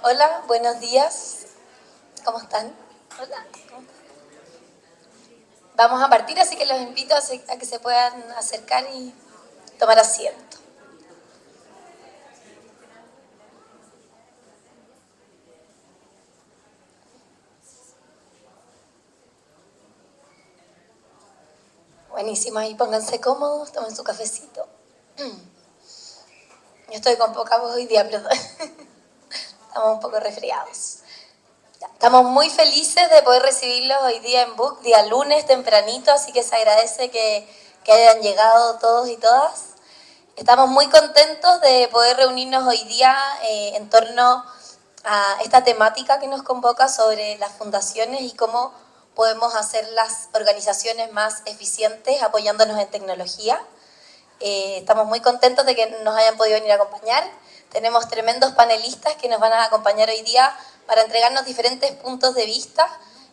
Hola, buenos días. ¿Cómo están? Hola. ¿Cómo están? Vamos a partir, así que los invito a que se puedan acercar y tomar asiento. Buenísimo, ahí pónganse cómodos, tomen su cafecito. Yo estoy con poca voz hoy día, perdón. Estamos un poco resfriados. Estamos muy felices de poder recibirlos hoy día en Book, día lunes tempranito, así que se agradece que hayan llegado todos y todas. Estamos muy contentos de poder reunirnos hoy día en torno a esta temática que nos convoca sobre las fundaciones y cómo podemos hacer las organizaciones más eficientes apoyándonos en tecnología. Estamos muy contentos de que nos hayan podido venir a acompañar. Tenemos tremendos panelistas que nos van a acompañar hoy día para entregarnos diferentes puntos de vista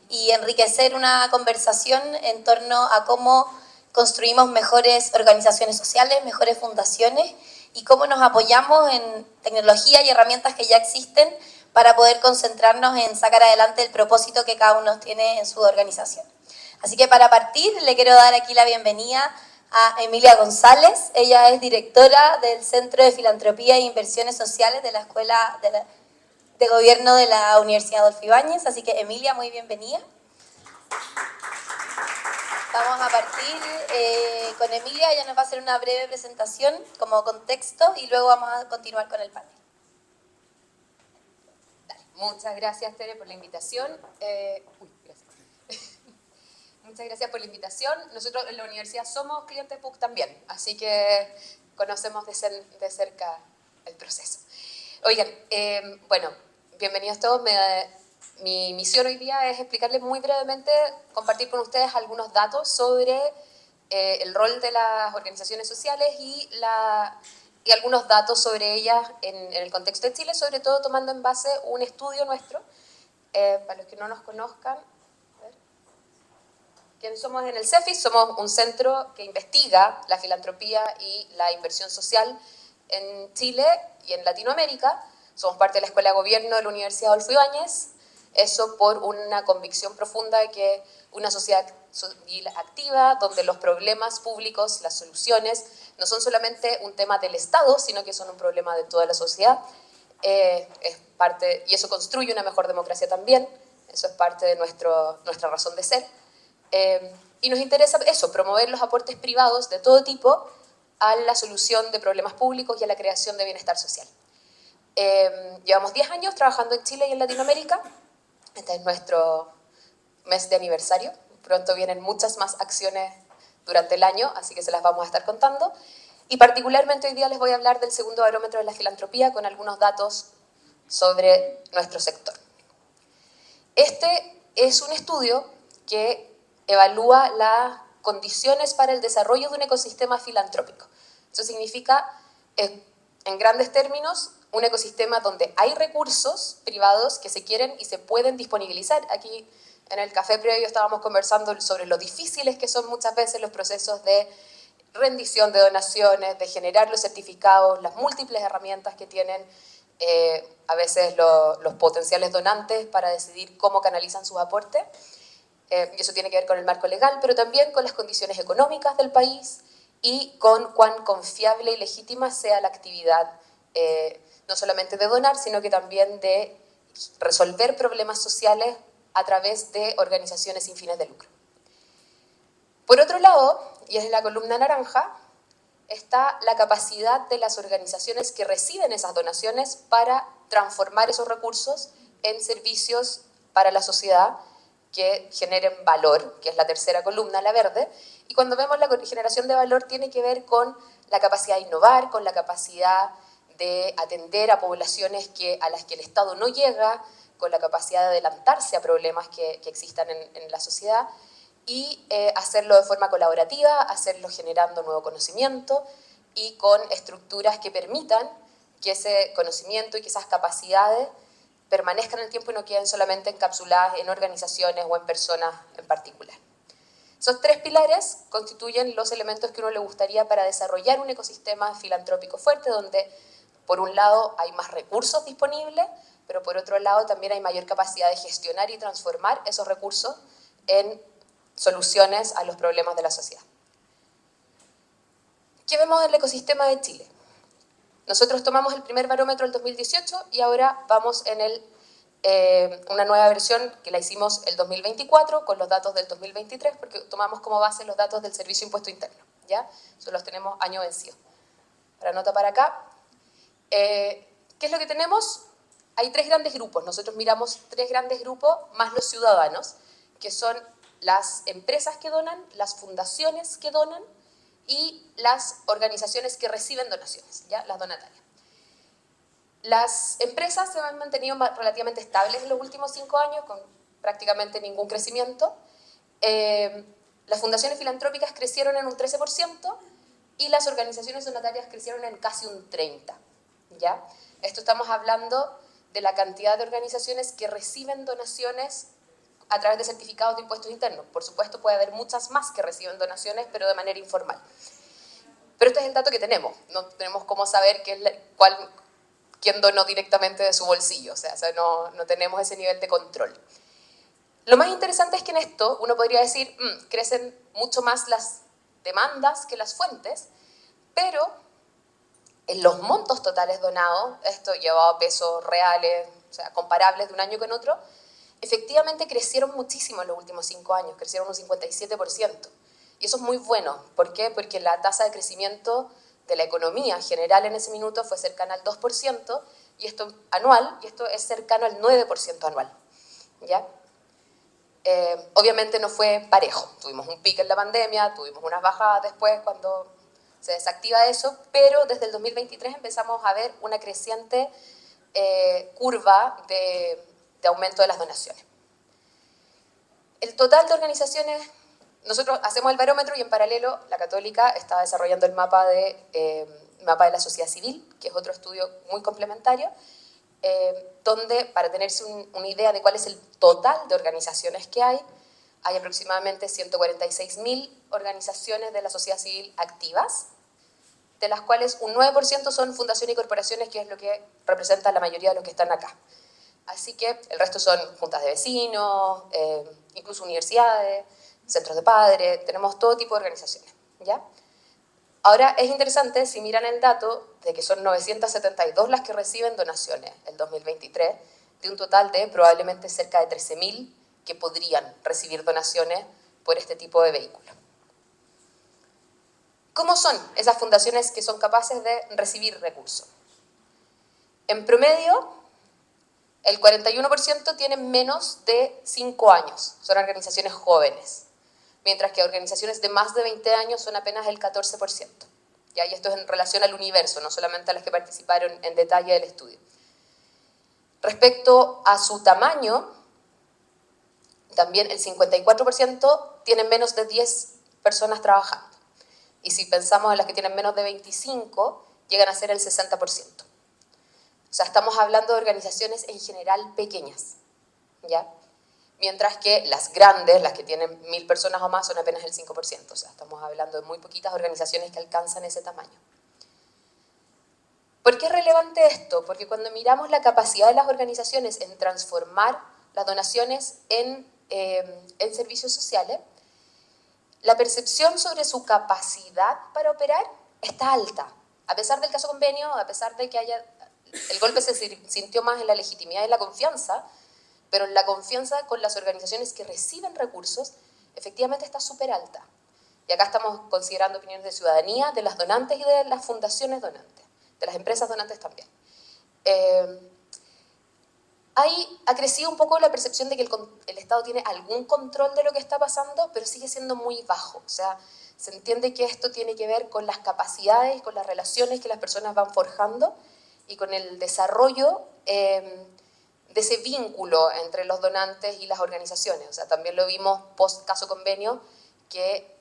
y enriquecer una conversación en torno a cómo construimos mejores organizaciones sociales, mejores fundaciones y cómo nos apoyamos en tecnología y herramientas que ya existen para poder concentrarnos en sacar adelante el propósito que cada uno tiene en su organización. Así que para partir le quiero dar aquí la bienvenida a Emilia González. Ella es directora del Centro de Filantropía e Inversiones Sociales de la Escuela de Gobierno de la Universidad Adolfo Ibáñez. Así que Emilia, muy bienvenida. Vamos a partir con Emilia. Ella nos va a hacer una breve presentación como contexto y luego vamos a continuar con el panel. Muchas gracias, Tere, por la invitación. Gracias. Muchas gracias por la invitación. Nosotros en la universidad somos clientes PUC también, así que conocemos de cerca el proceso. Oigan, bueno, bienvenidos todos. Mi misión hoy día es explicarles muy brevemente, compartir con ustedes algunos datos sobre el rol de las organizaciones sociales y algunos datos sobre ellas en el contexto de Chile, sobre todo tomando en base un estudio nuestro. Para los que no nos conozcan, ¿quiénes somos en el CEFIS? Somos un centro que investiga la filantropía y la inversión social en Chile y en Latinoamérica. Somos parte de la Escuela de Gobierno de la Universidad Adolfo Ibáñez. Eso por una convicción profunda de que una sociedad civil activa, donde los problemas públicos, las soluciones, no son solamente un tema del Estado, sino que son un problema de toda la sociedad. Es parte, y eso construye una mejor democracia también. Eso es parte de nuestra razón de ser. Y nos interesa eso, promover los aportes privados de todo tipo a la solución de problemas públicos y a la creación de bienestar social. Llevamos 10 años trabajando en Chile y en Latinoamérica. Este es nuestro mes de aniversario. Pronto vienen muchas más acciones durante el año, así que se las vamos a estar contando. Y particularmente hoy día les voy a hablar del segundo barómetro de la filantropía con algunos datos sobre nuestro sector. Este es un estudio que evalúa las condiciones para el desarrollo de un ecosistema filantrópico. Eso significa, en grandes términos, un ecosistema donde hay recursos privados que se quieren y se pueden disponibilizar. Aquí en el café previo estábamos conversando sobre lo difíciles que son muchas veces los procesos de rendición de donaciones, de generar los certificados, las múltiples herramientas que tienen a veces los potenciales donantes para decidir cómo canalizan sus aportes. Y eso tiene que ver con el marco legal, pero también con las condiciones económicas del país y con cuán confiable y legítima sea la actividad, no solamente de donar, sino que también de resolver problemas sociales a través de organizaciones sin fines de lucro. Por otro lado, y es la columna naranja, está la capacidad de las organizaciones que reciben esas donaciones para transformar esos recursos en servicios para la sociedad que generen valor, que es la tercera columna, la verde. Y cuando vemos la generación de valor tiene que ver con la capacidad de innovar, con la capacidad de atender a poblaciones a las que el Estado no llega, con la capacidad de adelantarse a problemas que existan en la sociedad y hacerlo de forma colaborativa, hacerlo generando nuevo conocimiento y con estructuras que permitan que ese conocimiento y que esas capacidades permanezcan en el tiempo y no queden solamente encapsuladas en organizaciones o en personas en particular. Esos tres pilares constituyen los elementos que uno le gustaría para desarrollar un ecosistema filantrópico fuerte, donde por un lado hay más recursos disponibles, pero por otro lado también hay mayor capacidad de gestionar y transformar esos recursos en soluciones a los problemas de la sociedad. ¿Qué vemos en el ecosistema de Chile? Nosotros tomamos el primer barómetro del 2018 y ahora vamos en una nueva versión que la hicimos el 2024 con los datos del 2023 porque tomamos como base los datos del Servicio de Impuesto Interno, ¿ya? Eso los tenemos año vencido. Para nota para acá, ¿qué es lo que tenemos? Hay tres grandes grupos, nosotros miramos tres grandes grupos más los ciudadanos, que son las empresas que donan, las fundaciones que donan y las organizaciones que reciben donaciones, ¿ya? Las donatarias. Las empresas se han mantenido relativamente estables en los últimos 5 años, con prácticamente ningún crecimiento. Las fundaciones filantrópicas crecieron en un 13% y las organizaciones donatarias crecieron en casi un 30%, ¿ya? Esto estamos hablando de la cantidad de organizaciones que reciben donaciones a través de certificados de impuestos internos. Por supuesto, puede haber muchas más que reciben donaciones, pero de manera informal. Pero este es el dato que tenemos. No tenemos cómo saber quién donó directamente de su bolsillo. O sea no tenemos ese nivel de control. Lo más interesante es que en esto uno podría decir, crecen mucho más las demandas que las fuentes, pero en los montos totales donados, esto llevado a pesos reales, o sea, comparables de un año con otro, efectivamente crecieron muchísimo en los últimos 5 años, crecieron un 57%. Y eso es muy bueno. ¿Por qué? Porque la tasa de crecimiento de la economía general en ese minuto fue cercana al 2%, y esto anual, y esto es cercano al 9% anual, ¿ya? Obviamente no fue parejo. Tuvimos un pico en la pandemia, tuvimos unas bajadas después cuando se desactiva eso, pero desde el 2023 empezamos a ver una creciente curva de aumento de las donaciones. El total de organizaciones, nosotros hacemos el barómetro y en paralelo la Católica está desarrollando el mapa de la sociedad civil, que es otro estudio muy complementario, donde, para tenerse una idea de cuál es el total de organizaciones que hay aproximadamente 146.000 organizaciones de la sociedad civil activas, de las cuales un 9% son fundaciones y corporaciones, que es lo que representa la mayoría de los que están acá. Así que el resto son juntas de vecinos, incluso universidades, centros de padres, tenemos todo tipo de organizaciones, ¿ya? Ahora es interesante, si miran el dato, de que son 972 las que reciben donaciones el 2023, de un total de probablemente cerca de 13.000 que podrían recibir donaciones por este tipo de vehículo. ¿Cómo son esas fundaciones que son capaces de recibir recursos? En promedio, el 41% tienen menos de 5 años, son organizaciones jóvenes, mientras que organizaciones de más de 20 años son apenas el 14%. ¿Ya? Y esto es en relación al universo, no solamente a las que participaron en detalle del estudio. Respecto a su tamaño, también el 54% tienen menos de 10 personas trabajando. Y si pensamos en las que tienen menos de 25, llegan a ser el 60%. O sea, estamos hablando de organizaciones en general pequeñas, ¿ya? Mientras que las grandes, las que tienen 1.000 personas o más, son apenas el 5%. O sea, estamos hablando de muy poquitas organizaciones que alcanzan ese tamaño. ¿Por qué es relevante esto? Porque cuando miramos la capacidad de las organizaciones en transformar las donaciones en servicios sociales, la percepción sobre su capacidad para operar está alta. A pesar del caso convenio, a pesar de que el golpe se sintió más en la legitimidad y la confianza, pero la confianza con las organizaciones que reciben recursos efectivamente está súper alta. Y acá estamos considerando opiniones de ciudadanía, de las donantes y de las fundaciones donantes, de las empresas donantes también. Ahí ha crecido un poco la percepción de que el Estado tiene algún control de lo que está pasando, pero sigue siendo muy bajo. O sea, se entiende que esto tiene que ver con las capacidades, con las relaciones que las personas van forjando y con el desarrollo de ese vínculo entre los donantes y las organizaciones. O sea, también lo vimos post caso convenio, que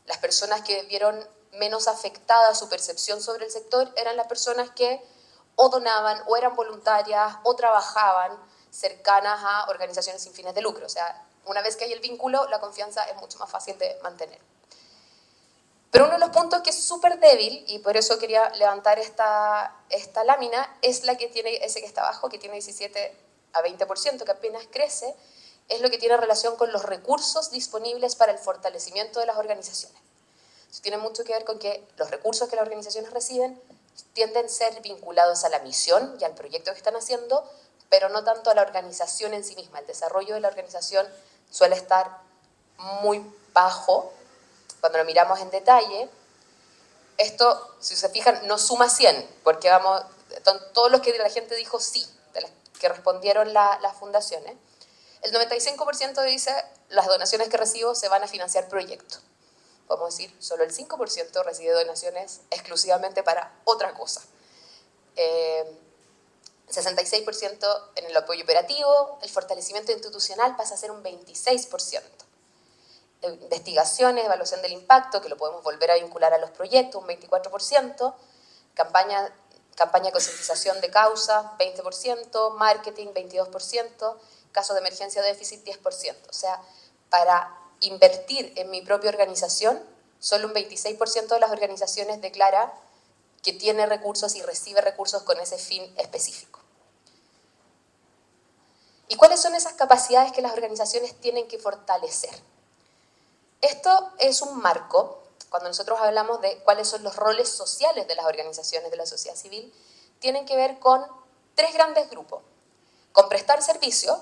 las personas que vieron menos afectada su percepción sobre el sector eran las personas que o donaban, o eran voluntarias, o trabajaban cercanas a organizaciones sin fines de lucro. O sea, una vez que hay el vínculo, la confianza es mucho más fácil de mantener. Pero uno de los puntos que es súper débil, y por eso quería levantar esta lámina, es la que tiene, ese que está abajo, que tiene 17 a 20%, que apenas crece, es lo que tiene relación con los recursos disponibles para el fortalecimiento de las organizaciones. Eso tiene mucho que ver con que los recursos que las organizaciones reciben tienden a ser vinculados a la misión y al proyecto que están haciendo, pero no tanto a la organización en sí misma. El desarrollo de la organización suele estar muy bajo. Cuando lo miramos en detalle, esto, si se fijan, no suma 100, porque vamos, todos los que la gente dijo sí, de las que respondieron las fundaciones, el 95% dice las donaciones que recibo se van a financiar proyectos. Podemos decir, solo el 5% recibe donaciones exclusivamente para otra cosa. 66% en el apoyo operativo, el fortalecimiento institucional pasa a ser un 26%. Investigaciones, evaluación del impacto, que lo podemos volver a vincular a los proyectos, un 24%, campaña de concientización de causa, 20%, marketing, 22%, casos de emergencia o déficit, 10%. O sea, para invertir en mi propia organización, solo un 26% de las organizaciones declara que tiene recursos y recibe recursos con ese fin específico. ¿Y cuáles son esas capacidades que las organizaciones tienen que fortalecer? Esto es un marco, cuando nosotros hablamos de cuáles son los roles sociales de las organizaciones de la sociedad civil, tienen que ver con tres grandes grupos. Con prestar servicio,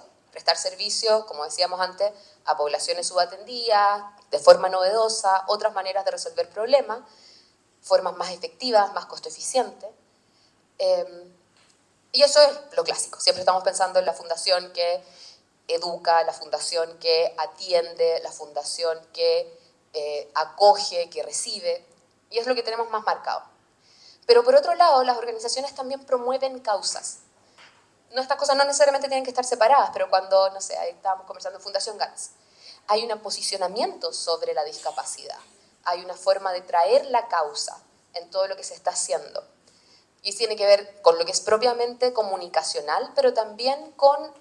como decíamos antes, a poblaciones subatendidas, de forma novedosa, otras maneras de resolver problemas, formas más efectivas, más costo eficientes. Y eso es lo clásico. Siempre estamos pensando en la fundación que educa, la fundación que atiende, la fundación que acoge, que recibe, y es lo que tenemos más marcado. Pero por otro lado, las organizaciones también promueven causas. No, estas cosas no necesariamente tienen que estar separadas, pero cuando, no sé, ahí estábamos conversando en Fundación GATS, hay un posicionamiento sobre la discapacidad, hay una forma de traer la causa en todo lo que se está haciendo. Y tiene que ver con lo que es propiamente comunicacional, pero también con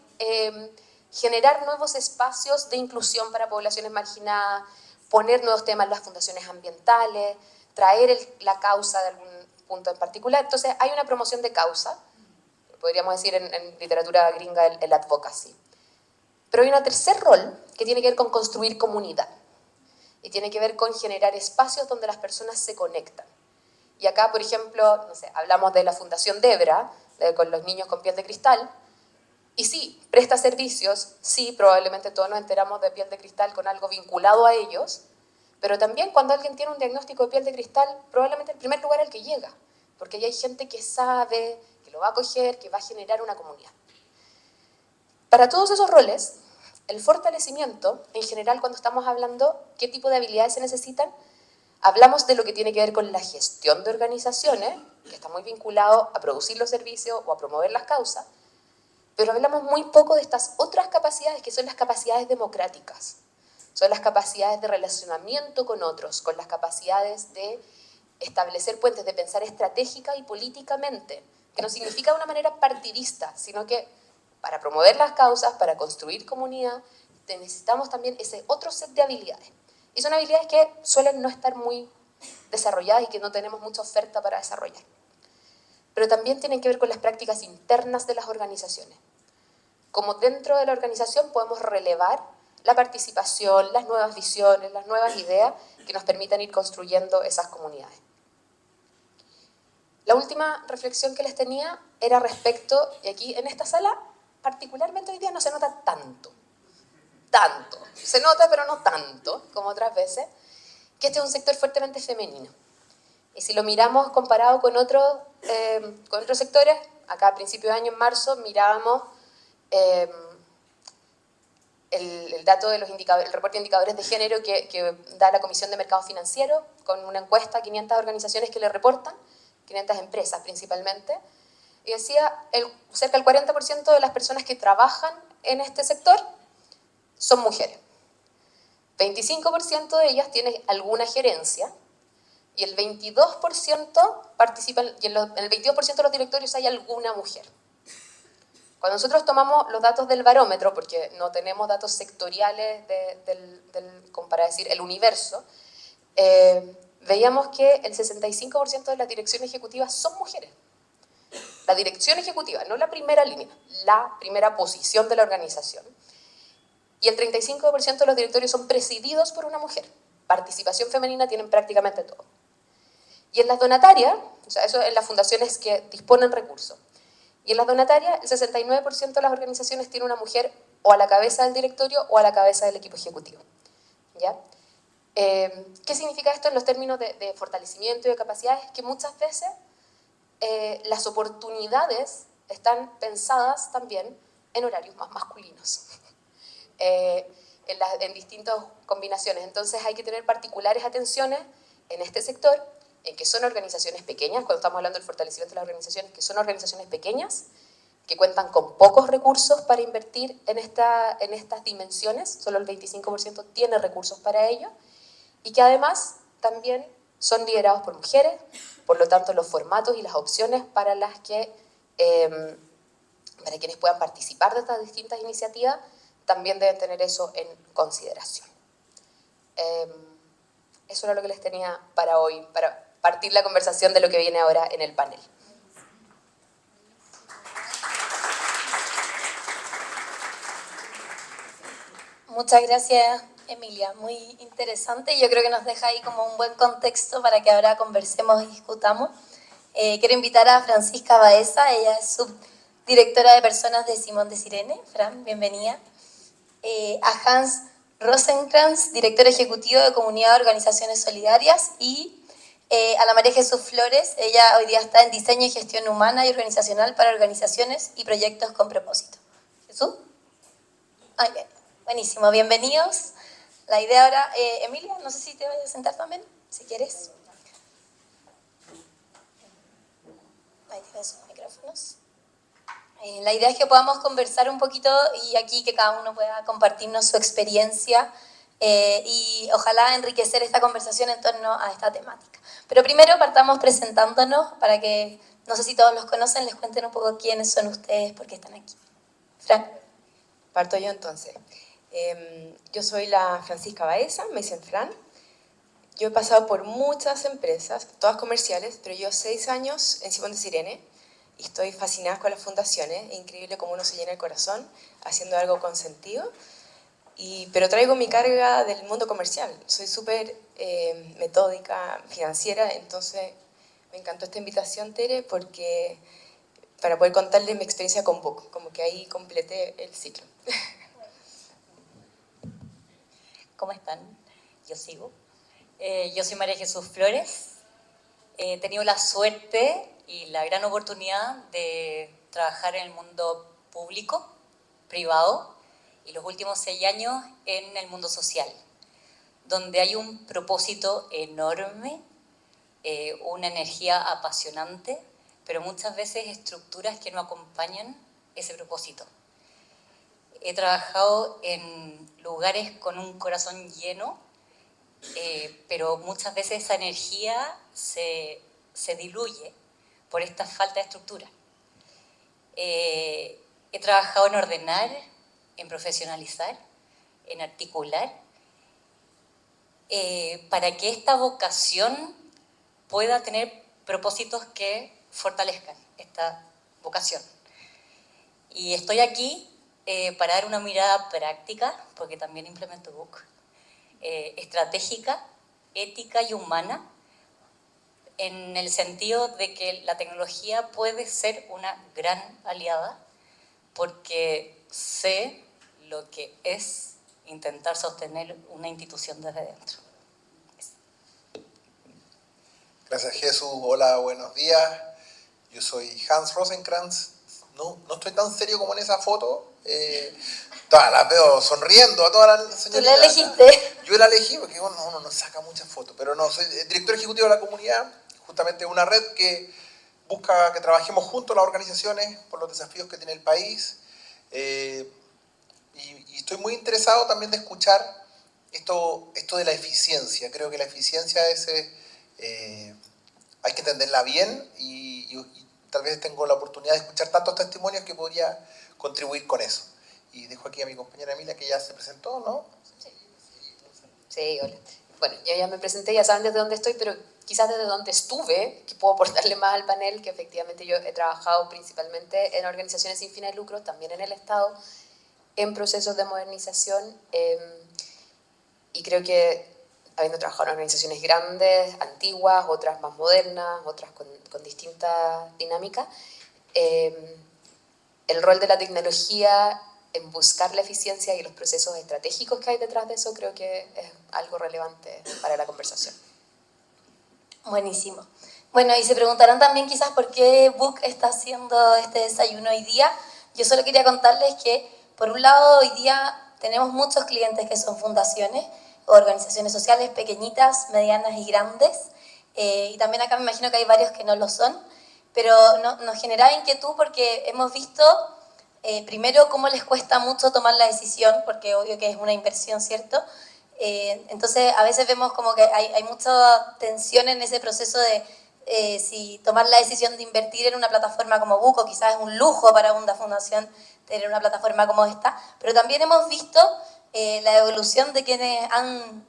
generar nuevos espacios de inclusión para poblaciones marginadas, poner nuevos temas en las fundaciones ambientales, traer la causa de algún punto en particular. Entonces hay una promoción de causa, podríamos decir en literatura gringa el advocacy. Pero hay un tercer rol que tiene que ver con construir comunidad y tiene que ver con generar espacios donde las personas se conectan. Y acá, por ejemplo, no sé, hablamos de la Fundación Debra, con los niños con piel de cristal, y sí, presta servicios, sí, probablemente todos nos enteramos de piel de cristal con algo vinculado a ellos, pero también cuando alguien tiene un diagnóstico de piel de cristal, probablemente el primer lugar al que llega, porque ahí hay gente que sabe, que lo va a acoger, que va a generar una comunidad. Para todos esos roles, el fortalecimiento, en general, cuando estamos hablando qué tipo de habilidades se necesitan, hablamos de lo que tiene que ver con la gestión de organizaciones, que está muy vinculado a producir los servicios o a promover las causas, pero hablamos muy poco de estas otras capacidades, que son las capacidades democráticas. Son las capacidades de relacionamiento con otros, con las capacidades de establecer puentes, de pensar estratégica y políticamente, que no significa de una manera partidista, sino que para promover las causas, para construir comunidad, necesitamos también ese otro set de habilidades. Y son habilidades que suelen no estar muy desarrolladas y que no tenemos mucha oferta para desarrollar. Pero también tienen que ver con las prácticas internas de las organizaciones. Como dentro de la organización podemos relevar la participación, las nuevas visiones, las nuevas ideas que nos permitan ir construyendo esas comunidades. La última reflexión que les tenía era respecto, y aquí en esta sala, particularmente hoy día no se nota tanto, se nota pero no tanto como otras veces, que este es un sector fuertemente femenino. Y si lo miramos comparado con otros sectores, acá a principios de año, en marzo, mirábamos el dato de los indicadores, el reporte de indicadores de género que da la Comisión de Mercado Financiero, con una encuesta a 500 organizaciones que le reportan, 500 empresas principalmente, y decía cerca del 40% de las personas que trabajan en este sector son mujeres. 25% de ellas tienen alguna gerencia, y el 22% participan, y en el 22% de los directorios hay alguna mujer. Cuando nosotros tomamos los datos del barómetro, porque no tenemos datos sectoriales como para decir el universo, veíamos que el 65% de las direcciones ejecutivas son mujeres. La dirección ejecutiva, no la primera línea, la primera posición de la organización. Y el 35% de los directorios son presididos por una mujer. Participación femenina tienen prácticamente todo. Y en las donatarias, o sea, eso en las fundaciones que disponen recursos, y en las donatarias, el 69% de las organizaciones tiene una mujer o a la cabeza del directorio o a la cabeza del equipo ejecutivo. ¿Ya? ¿Qué significa esto en los términos de fortalecimiento y de capacidades? Que muchas veces las oportunidades están pensadas también en horarios más masculinos, en distintas combinaciones. Entonces hay que tener particulares atenciones en este sector, en que son organizaciones pequeñas, cuando estamos hablando del fortalecimiento de las organizaciones, que son organizaciones pequeñas, que cuentan con pocos recursos para invertir en estas dimensiones, solo el 25% tiene recursos para ello, y que además también son liderados por mujeres, por lo tanto los formatos y las opciones para para quienes puedan participar de estas distintas iniciativas también deben tener eso en consideración. Eso era lo que les tenía para hoy, para partir la conversación de lo que viene ahora en el panel. Muchas gracias, Emilia. Muy interesante. Yo creo que nos deja ahí como un buen contexto para que ahora conversemos y discutamos. Quiero invitar a Francisca Baeza. Ella es subdirectora de personas de Simón de Sirene. Fran, bienvenida. A Hans Rosenkrantz, director ejecutivo de Comunidad de Organizaciones Solidarias. Y a la María Jesús Flores. Ella hoy día está en Diseño y Gestión Humana y Organizacional para Organizaciones y Proyectos con Propósito. ¿Jesús? Ay, bien. Buenísimo, bienvenidos. La idea ahora, Emilia, no sé si te vayas a sentar también, si quieres. Ahí tienes sus micrófonos. La idea es que podamos conversar un poquito y aquí que cada uno pueda compartirnos su experiencia y ojalá enriquecer esta conversación en torno a esta temática. Pero primero partamos presentándonos para que, no sé si todos los conocen, les cuenten un poco quiénes son ustedes, por qué están aquí. Fran. Parto yo entonces. Yo soy la Francisca Baeza, me dicen Fran. Yo he pasado por muchas empresas, todas comerciales, pero yo 6 años en Simón de Sirene y estoy fascinada con las fundaciones. Es increíble cómo uno se llena el corazón haciendo algo con sentido. Pero traigo mi carga del mundo comercial. Soy súper metódica, financiera, entonces me encantó esta invitación, Tere, porque para poder contarles mi experiencia con Book, como que ahí completé el ciclo. ¿Cómo están? Yo sigo. Yo soy María Jesús Flores. He tenido la suerte y la gran oportunidad de trabajar en el mundo público, privado, y los últimos 6 años en el mundo social, donde hay un propósito enorme, una energía apasionante, pero muchas veces estructuras que no acompañan ese propósito. He trabajado en lugares con un corazón lleno, pero muchas veces esa energía se diluye por esta falta de estructura. He trabajado en ordenar, en profesionalizar, en articular, para que esta vocación pueda tener propósitos que fortalezcan esta vocación. Y estoy aquí para dar una mirada práctica, porque también implemento Book, estratégica, ética y humana, en el sentido de que la tecnología puede ser una gran aliada, porque sé lo que es intentar sostener una institución desde dentro. Gracias, Jesús. Hola, buenos días. Yo soy Hans Rosenkrantz. No estoy tan serio como en esa foto. Todas las veo sonriendo a todas las señoritas. ¿Tú la elegiste? Yo la elegí porque uno no saca muchas fotos, pero no, soy director ejecutivo de la comunidad, justamente una red que busca que trabajemos juntos las organizaciones por los desafíos que tiene el país. Y estoy muy interesado también de escuchar esto de la eficiencia. Creo que la eficiencia hay que entenderla bien y tal vez tengo la oportunidad de escuchar tantos testimonios que podría contribuir con eso. Y dejo aquí a mi compañera Emilia, que ya se presentó, ¿no? Sí, hola. bueno, yo ya me presenté, ya saben desde dónde estoy, pero quizás desde donde estuve, que puedo aportarle más al panel, que efectivamente yo he trabajado principalmente en organizaciones sin fines de lucro, también en el Estado, en procesos de modernización, y creo que habiendo trabajado en organizaciones grandes, antiguas, otras más modernas, otras con distintas dinámicas, el rol de la tecnología en buscar la eficiencia y los procesos estratégicos que hay detrás de eso creo que es algo relevante para la conversación. Buenísimo. Bueno, y se preguntarán también quizás por qué Book está haciendo este desayuno hoy día. Yo solo quería contarles que, por un lado, hoy día tenemos muchos clientes que son fundaciones o organizaciones sociales pequeñitas, medianas y grandes. Y también acá me imagino que hay varios que no lo son. Pero nos genera inquietud porque hemos visto, primero, cómo les cuesta mucho tomar la decisión, porque obvio que es una inversión, ¿cierto? Entonces, a veces vemos como que hay mucha tensión en ese proceso de si tomar la decisión de invertir en una plataforma como Buco, quizás es un lujo para una fundación tener una plataforma como esta, pero también hemos visto la evolución de quienes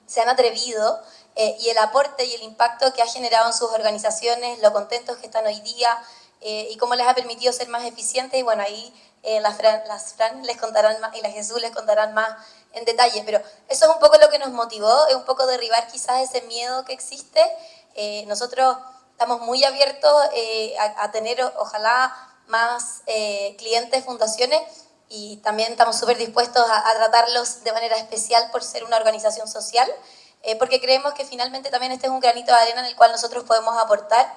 se han atrevido y el aporte y el impacto que ha generado en sus organizaciones, lo contentos que están hoy día y cómo les ha permitido ser más eficientes. Y bueno, ahí las Fran les contarán más y las Jesús les contarán más en detalle, pero eso es un poco lo que nos motivó, es un poco derribar quizás ese miedo que existe. Nosotros estamos muy abiertos a tener, ojalá, más clientes, fundaciones, y también estamos súper dispuestos a tratarlos de manera especial por ser una organización social, porque creemos que finalmente también este es un granito de arena en el cual nosotros podemos aportar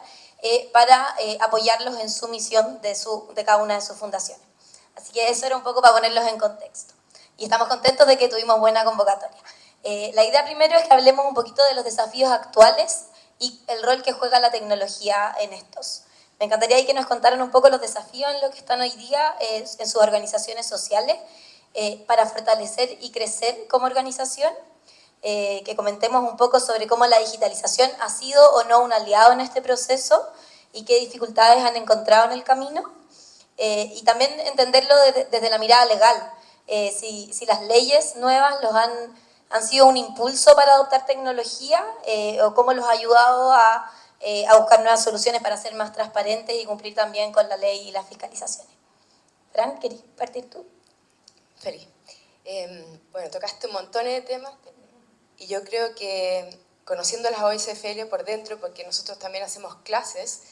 para apoyarlos en su misión de cada una de sus fundaciones. Así que eso era un poco para ponerlos en contexto. Y estamos contentos de que tuvimos buena convocatoria. La idea primero es que hablemos un poquito de los desafíos actuales y el rol que juega la tecnología en estos. Me encantaría ahí que nos contaran un poco los desafíos en los que están hoy día en sus organizaciones sociales para fortalecer y crecer como organización, que comentemos un poco sobre cómo la digitalización ha sido o no un aliado en este proceso y qué dificultades han encontrado en el camino, y también entenderlo desde la mirada legal. Si las leyes nuevas han sido un impulso para adoptar tecnología o cómo los ha ayudado a buscar nuevas soluciones para ser más transparentes y cumplir también con la ley y las fiscalizaciones. Fran, ¿querés partir tú? Feliz. Bueno, tocaste un montón de temas y yo creo que conociendo las OSFL por dentro, porque nosotros también hacemos clases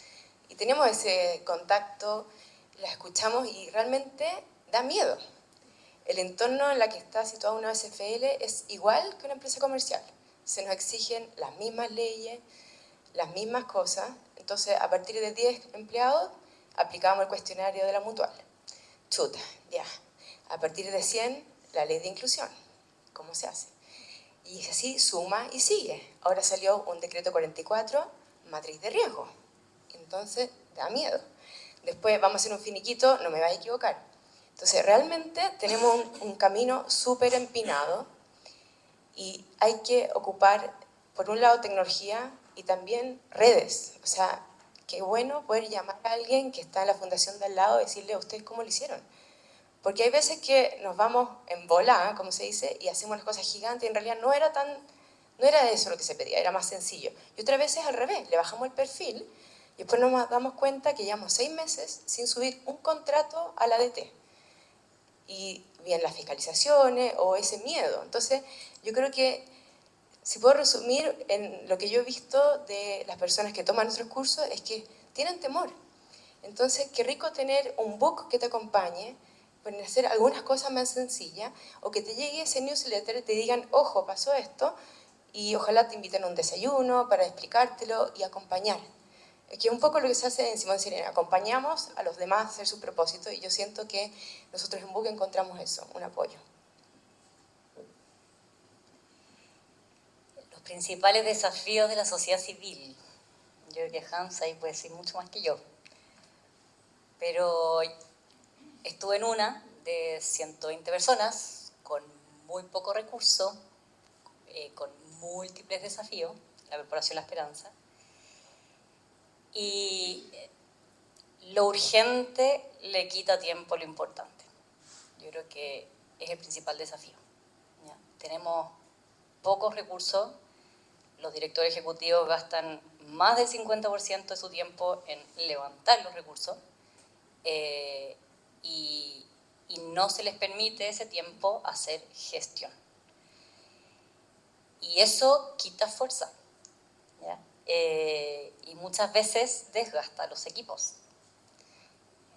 y tenemos ese contacto, las escuchamos y realmente da miedo. El entorno en el que está situada una OSFL es igual que una empresa comercial. Se nos exigen las mismas leyes, las mismas cosas. Entonces, a partir de 10 empleados, aplicábamos el cuestionario de la mutual. Chuta, ya. A partir de 100, la ley de inclusión. ¿Cómo se hace? Y así suma y sigue. Ahora salió un decreto 44, matriz de riesgo. Entonces, da miedo. Después vamos a hacer un finiquito, no me vaya a equivocar. Entonces, realmente tenemos un camino súper empinado y hay que ocupar, por un lado, tecnología y también redes. O sea, qué bueno poder llamar a alguien que está en la fundación de al lado y decirle a ustedes cómo lo hicieron. Porque hay veces que nos vamos en bola, como se dice, y hacemos las cosas gigantes y en realidad no era eso lo que se pedía, era más sencillo. Y otras veces al revés, le bajamos el perfil y después nos damos cuenta que llevamos 6 meses sin subir un contrato a la ADT. Y bien las fiscalizaciones o ese miedo. Entonces, yo creo que si puedo resumir en lo que yo he visto de las personas que toman nuestros cursos es que tienen temor. Entonces, qué rico tener un book que te acompañe, pueden hacer algunas cosas más sencillas, o que te llegue ese newsletter y te digan, ojo, pasó esto, y ojalá te inviten a un desayuno para explicártelo y acompañar. Es que un poco lo que se hace en Simón Sirena, acompañamos a los demás a hacer su propósito, y yo siento que nosotros en Book encontramos eso, un apoyo. Los principales desafíos de la sociedad civil. Yo creo que Hans ahí puede decir mucho más que yo. Pero estuve en una de 120 personas, con muy poco recurso, con múltiples desafíos, la Corporación La Esperanza. Y lo urgente le quita tiempo a lo importante. Yo creo que es el principal desafío. ¿Ya? Tenemos pocos recursos, los directores ejecutivos gastan más del 50% de su tiempo en levantar los recursos y no se les permite ese tiempo hacer gestión. Y eso quita fuerza, ¿ya? Y muchas veces desgasta a los equipos.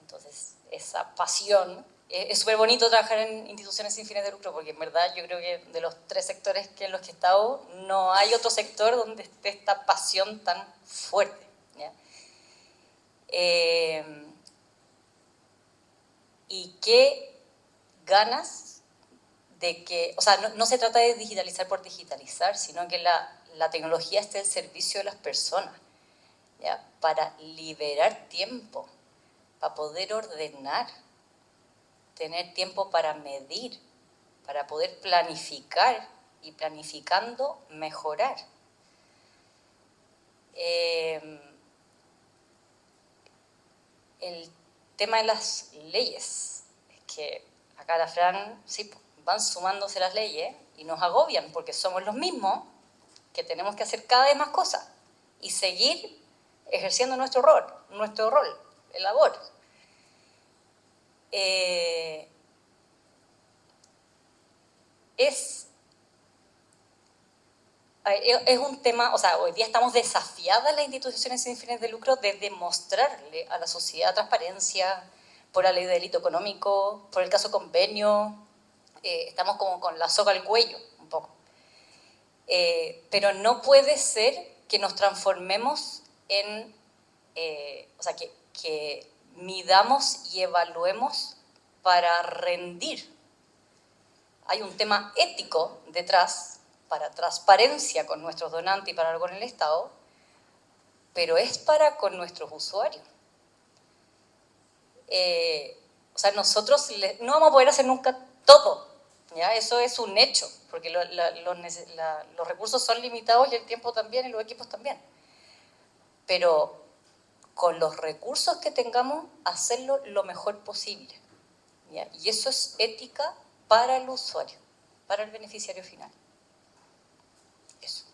Entonces, esa pasión, es súper bonito trabajar en instituciones sin fines de lucro, porque en verdad yo creo que de los 3 sectores en los que he estado, no hay otro sector donde esté esta pasión tan fuerte, ¿ya? ¿Y qué ganas de que, o sea, no se trata de digitalizar por digitalizar, sino que la tecnología esté al servicio de las personas, ¿ya? Para liberar tiempo, para poder ordenar, tener tiempo para medir, para poder planificar y planificando mejorar. El tema de las leyes, es que acá la Fran, sí, van sumándose las leyes y nos agobian porque somos los mismos que tenemos que hacer cada vez más cosas y seguir ejerciendo nuestro rol, el labor. Es un tema, o sea, hoy día estamos desafiadas las instituciones sin fines de lucro de demostrarle a la sociedad transparencia por la ley de delito económico, por el caso convenio, estamos como con la soga al cuello un poco. Pero no puede ser que nos transformemos en, o sea, que midamos y evaluemos para rendir. Hay un tema ético detrás para transparencia con nuestros donantes y para con el Estado, pero es para con nuestros usuarios. O sea, nosotros no vamos a poder hacer nunca todo, ¿ya? Eso es un hecho, porque los recursos son limitados y el tiempo también y los equipos también. Pero con los recursos que tengamos, hacerlo lo mejor posible, ¿ya? Y eso es ética para el usuario, para el beneficiario final. Eso.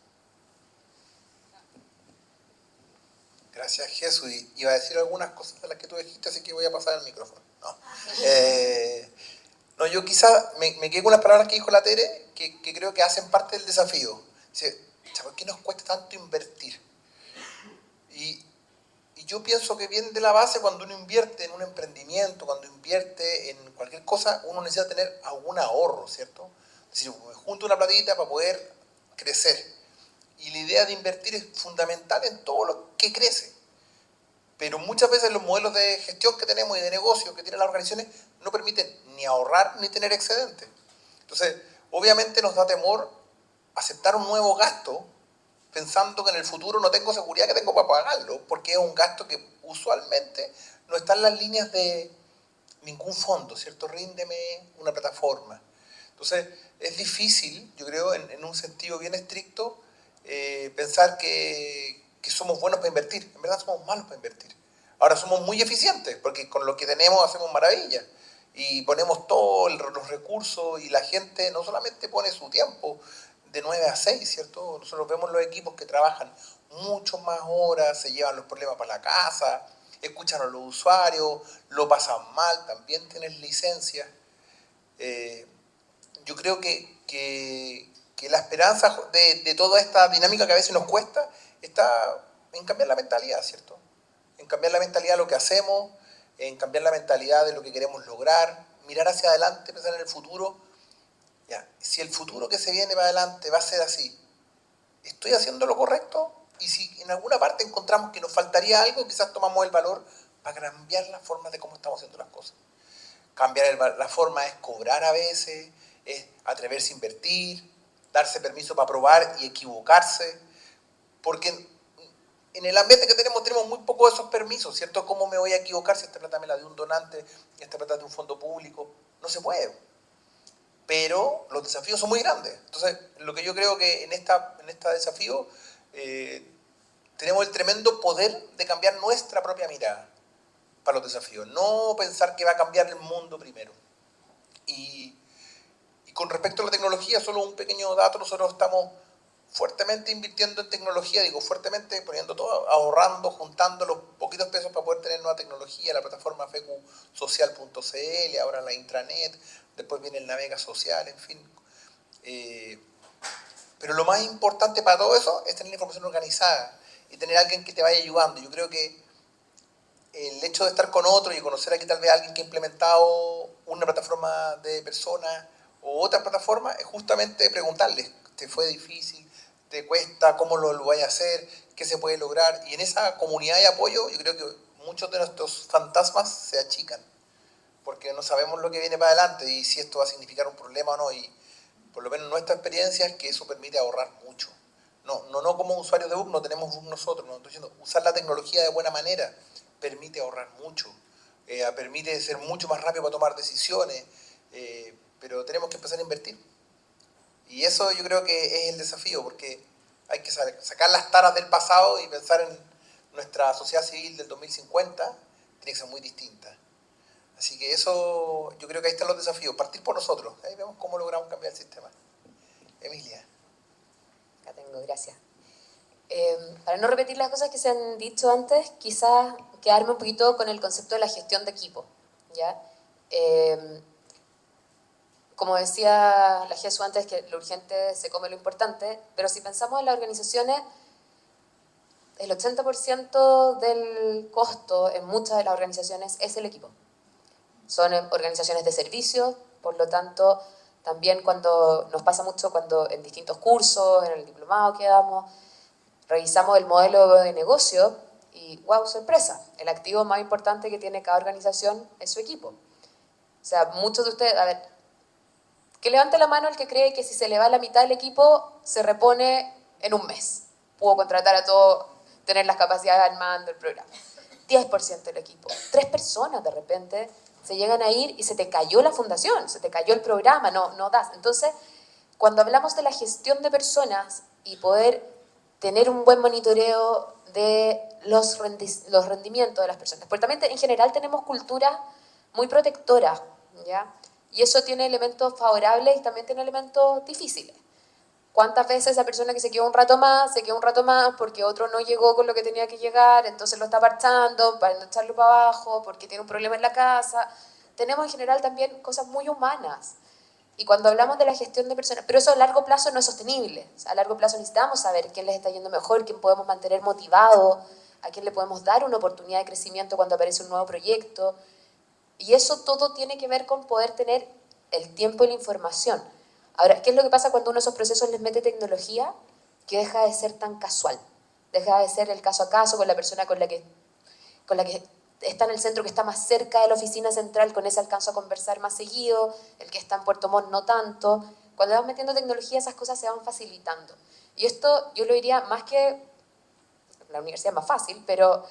Gracias, Jesús. Y iba a decir algunas cosas de las que tú dijiste, así que voy a pasar el micrófono. No, no, yo quizá me quedé con las palabras que dijo la Tere, que creo que hacen parte del desafío. Dice, ¿por qué nos cuesta tanto invertir? Y yo pienso que viene de la base cuando uno invierte en un emprendimiento, cuando invierte en cualquier cosa, uno necesita tener algún ahorro, ¿cierto? Es decir, me junto una platita para poder crecer. Y la idea de invertir es fundamental en todo lo que crece. Pero muchas veces los modelos de gestión que tenemos y de negocio que tienen las organizaciones no permiten ni ahorrar ni tener excedentes. Entonces, obviamente nos da temor aceptar un nuevo gasto pensando que en el futuro no tengo seguridad que tengo para pagarlo, porque es un gasto que usualmente no está en las líneas de ningún fondo, ¿cierto? Ríndeme una plataforma. Entonces, es difícil, yo creo, en un sentido bien estricto, pensar que somos buenos para invertir. En verdad somos malos para invertir. Ahora somos muy eficientes, porque con lo que tenemos hacemos maravillas. Y ponemos todos los recursos y la gente no solamente pone su tiempo de 9 a 6, ¿cierto? Nosotros vemos los equipos que trabajan mucho más horas, se llevan los problemas para la casa, escuchan a los usuarios, lo pasan mal, también tienen licencias. Yo creo que la esperanza de toda esta dinámica que a veces nos cuesta está en cambiar la mentalidad, ¿cierto? En cambiar la mentalidad de lo que hacemos, en cambiar la mentalidad de lo que queremos lograr, mirar hacia adelante, pensar en el futuro. Ya, si el futuro que se viene para adelante va a ser así, ¿estoy haciendo lo correcto? Y si en alguna parte encontramos que nos faltaría algo, quizás tomamos el valor para cambiar la forma de cómo estamos haciendo las cosas. Cambiar la forma es cobrar a veces, es atreverse a invertir, darse permiso para probar y equivocarse, porque en el ambiente que tenemos muy poco de esos permisos, ¿cierto? ¿Cómo me voy a equivocar si esta plata me la dio un donante, esta plata de un fondo público? No se puede. Pero los desafíos son muy grandes. Entonces, lo que yo creo que en este desafío tenemos el tremendo poder de cambiar nuestra propia mirada para los desafíos. No pensar que va a cambiar el mundo primero. Y con respecto a la tecnología, solo un pequeño dato, nosotros estamos fuertemente invirtiendo en tecnología, digo fuertemente, poniendo todo, ahorrando, juntando los poquitos pesos para poder tener nueva tecnología, la plataforma feqsocial.cl, ahora la intranet, después viene el Navega Social, en fin. Pero lo más importante para todo eso es tener la información organizada y tener a alguien que te vaya ayudando. Yo creo que el hecho de estar con otro y conocer aquí tal vez a alguien que ha implementado una plataforma de personas o otra plataforma es justamente preguntarles, ¿te fue difícil? ¿Te cuesta? ¿Cómo lo vaya a hacer? ¿Qué se puede lograr? Y en esa comunidad de apoyo yo creo que muchos de nuestros fantasmas se achican, porque no sabemos lo que viene para adelante y si esto va a significar un problema o no. Y por lo menos nuestra experiencia es que eso permite ahorrar mucho. No como usuarios de Book, no tenemos Book nosotros, no estoy diciendo, usar la tecnología de buena manera permite ahorrar mucho, permite ser mucho más rápido para tomar decisiones, pero tenemos que empezar a invertir. Y eso yo creo que es el desafío, porque hay que sacar las taras del pasado y pensar en nuestra sociedad civil del 2050, tiene que ser muy distinta. Así que eso, yo creo que ahí están los desafíos, partir por nosotros, ahí vemos cómo logramos cambiar el sistema. Emilia. Acá tengo, gracias. Para no repetir las cosas que se han dicho antes, quizás quedarme un poquito con el concepto de la gestión de equipo, ¿ya? Como decía la Jesús antes, que lo urgente se come lo importante, pero si pensamos en las organizaciones, el 80% del costo en muchas de las organizaciones es el equipo. Son organizaciones de servicios, por lo tanto, también cuando nos pasa mucho cuando en distintos cursos, en el diplomado que damos, revisamos el modelo de negocio y, wow, sorpresa, el activo más importante que tiene cada organización es su equipo. O sea, muchos de ustedes, a ver, que levante la mano el que cree que si se le va la mitad del equipo, se repone en un mes. Pudo contratar a todo, tener las capacidades al mando del programa. 10% del equipo. 3 personas de repente se llegan a ir y se te cayó la fundación, se te cayó el programa, no das. Entonces, cuando hablamos de la gestión de personas y poder tener un buen monitoreo de los rendimientos de las personas, porque también en general tenemos culturas muy protectoras, ¿ya? Y eso tiene elementos favorables y también tiene elementos difíciles. ¿Cuántas veces esa persona que se quedó un rato más, se quedó un rato más porque otro no llegó con lo que tenía que llegar, entonces lo está parchando para no echarlo para abajo, porque tiene un problema en la casa? Tenemos en general también cosas muy humanas. Y cuando hablamos de la gestión de personas, pero eso a largo plazo no es sostenible. O sea, a largo plazo necesitamos saber quién les está yendo mejor, quién podemos mantener motivado, a quién le podemos dar una oportunidad de crecimiento cuando aparece un nuevo proyecto. Y eso todo tiene que ver con poder tener el tiempo y la información. Ahora, ¿qué es lo que pasa cuando uno de esos procesos les mete tecnología? Que deja de ser tan casual. Deja de ser el caso a caso con la persona con la que está en el centro, que está más cerca de la oficina central, con ese alcanzo a conversar más seguido, el que está en Puerto Montt no tanto. Cuando vas metiendo tecnología, esas cosas se van facilitando. Y esto yo lo diría más que la universidad es más fácil, pero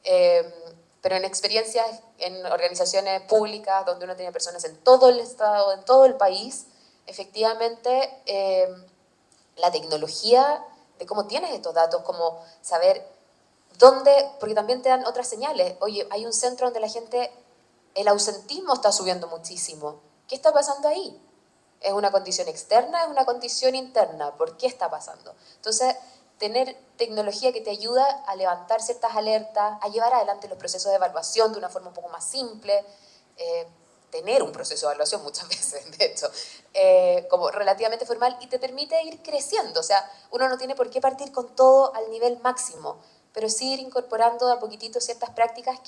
en experiencias en organizaciones públicas donde uno tiene personas en todo el estado, en todo el país, efectivamente la tecnología de cómo tienes estos datos, como saber dónde, porque también te dan otras señales. Oye, hay un centro donde la gente, el ausentismo está subiendo muchísimo. ¿Qué está pasando ahí? ¿Es una condición externa? ¿Es una condición interna? ¿Por qué está pasando? Entonces, tener tecnología que te ayuda a levantar ciertas alertas, a llevar adelante los procesos de evaluación de una forma un poco más simple, tener un proceso de evaluación muchas veces, de hecho, como relativamente formal, y te permite ir creciendo. O sea, uno no tiene por qué partir con todo al nivel máximo, pero sí ir incorporando de a poquitito ciertas prácticas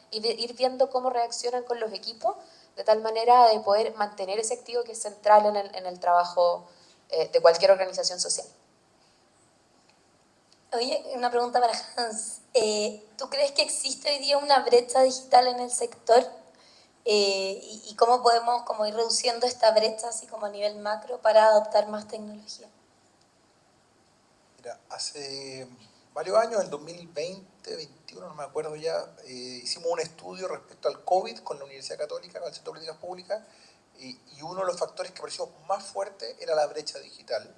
y ir viendo cómo reaccionan con los equipos, de tal manera de poder mantener ese activo que es central en el trabajo de cualquier organización social. Oye, una pregunta para Hans. ¿Tú crees que existe hoy día una brecha digital en el sector? ¿Y cómo podemos como ir reduciendo esta brecha así como a nivel macro para adoptar más tecnología? Mira, hace varios años, en 2020, 2021, no me acuerdo ya, hicimos un estudio respecto al COVID con la Universidad Católica, con el Centro de Políticas Públicas, y uno de los factores que pareció más fuerte era la brecha digital,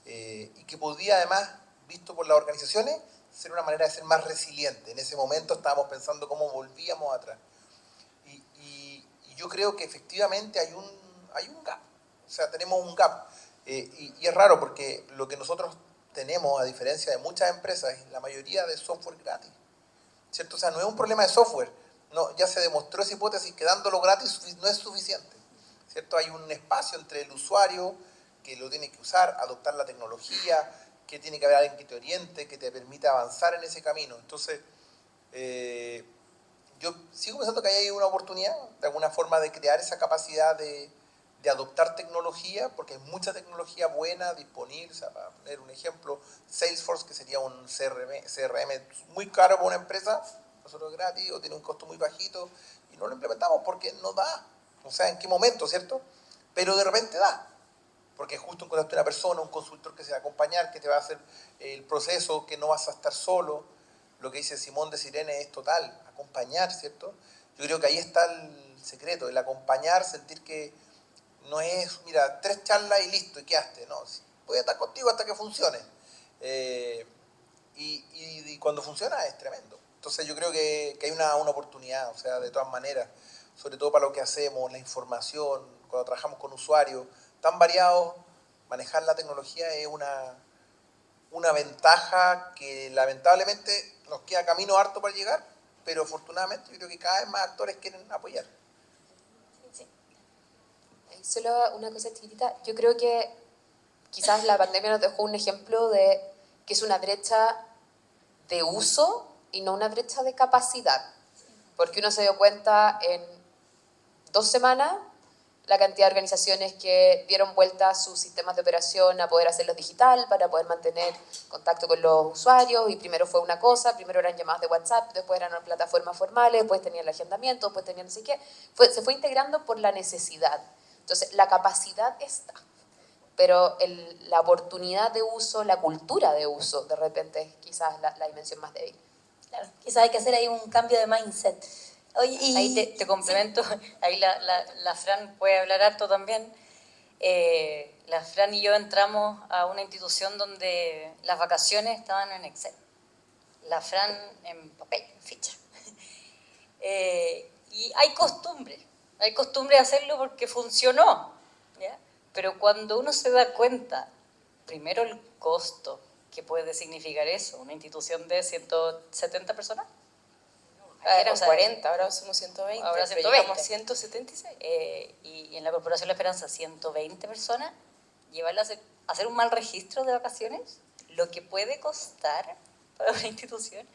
y que podía además, visto por las organizaciones, ser una manera de ser más resiliente. En ese momento estábamos pensando cómo volvíamos atrás. Y yo creo que efectivamente hay un gap, o sea, tenemos un gap. Y es raro porque lo que nosotros tenemos, a diferencia de muchas empresas, la mayoría de software gratis, ¿cierto? O sea, no es un problema de software, no, ya se demostró esa hipótesis que dándolo gratis no es suficiente, ¿cierto? Hay un espacio entre el usuario que lo tiene que usar, adoptar la tecnología, que tiene que haber alguien que te oriente, que te permita avanzar en ese camino. Entonces, yo sigo pensando que ahí hay una oportunidad, de alguna forma, de crear esa capacidad de adoptar tecnología, porque hay mucha tecnología buena disponible. O sea, para poner un ejemplo, Salesforce, que sería un CRM muy caro para una empresa, nosotros gratis, o tiene un costo muy bajito, y no lo implementamos porque no da. O sea, ¿en qué momento, cierto? Pero de repente da, porque justo encontraste una persona, un consultor que se va a acompañar, que te va a hacer el proceso, que no vas a estar solo. Lo que dice Simón de Sirene es total, acompañar, ¿cierto? Yo creo que ahí está el secreto, el acompañar, sentir que no es, mira, 3 charlas y listo, y quedaste, no, voy a estar contigo hasta que funcione. Y cuando funciona es tremendo. Entonces yo creo que hay una oportunidad, o sea, de todas maneras, sobre todo para lo que hacemos, la información, cuando trabajamos con usuarios tan variados, manejar la tecnología es una ventaja que lamentablemente nos queda camino harto para llegar, pero afortunadamente yo creo que cada vez más actores quieren apoyar. Sí. Solo una cosa chiquitita, yo creo que quizás la pandemia nos dejó un ejemplo de que es una brecha de uso y no una brecha de capacidad, porque uno se dio cuenta en 2 semanas la cantidad de organizaciones que dieron vuelta a sus sistemas de operación a poder hacerlos digital para poder mantener contacto con los usuarios, y primero fue una cosa, primero eran llamadas de WhatsApp, después eran plataformas formales, después tenían el agendamiento, después tenían no sé qué, se fue integrando por la necesidad. Entonces la capacidad está, pero la oportunidad de uso, la cultura de uso, de repente es quizás la dimensión más débil. Claro, quizás hay que hacer ahí un cambio de mindset. Oye, y, Ahí te complemento, sí. Ahí la Fran puede hablar harto también. La Fran y yo entramos a una institución donde las vacaciones estaban en Excel. La Fran en papel, en ficha. Y hay costumbre de hacerlo porque funcionó, ¿ya? Pero cuando uno se da cuenta, primero el costo que puede significar eso, una institución de 170 personas. Eran 40, ahora somos 120, ahora pero 120. llegamos a 176. Y en la Corporación La Esperanza, 120 personas, llevarlas a hacer un mal registro de vacaciones, lo que puede costar para una institución.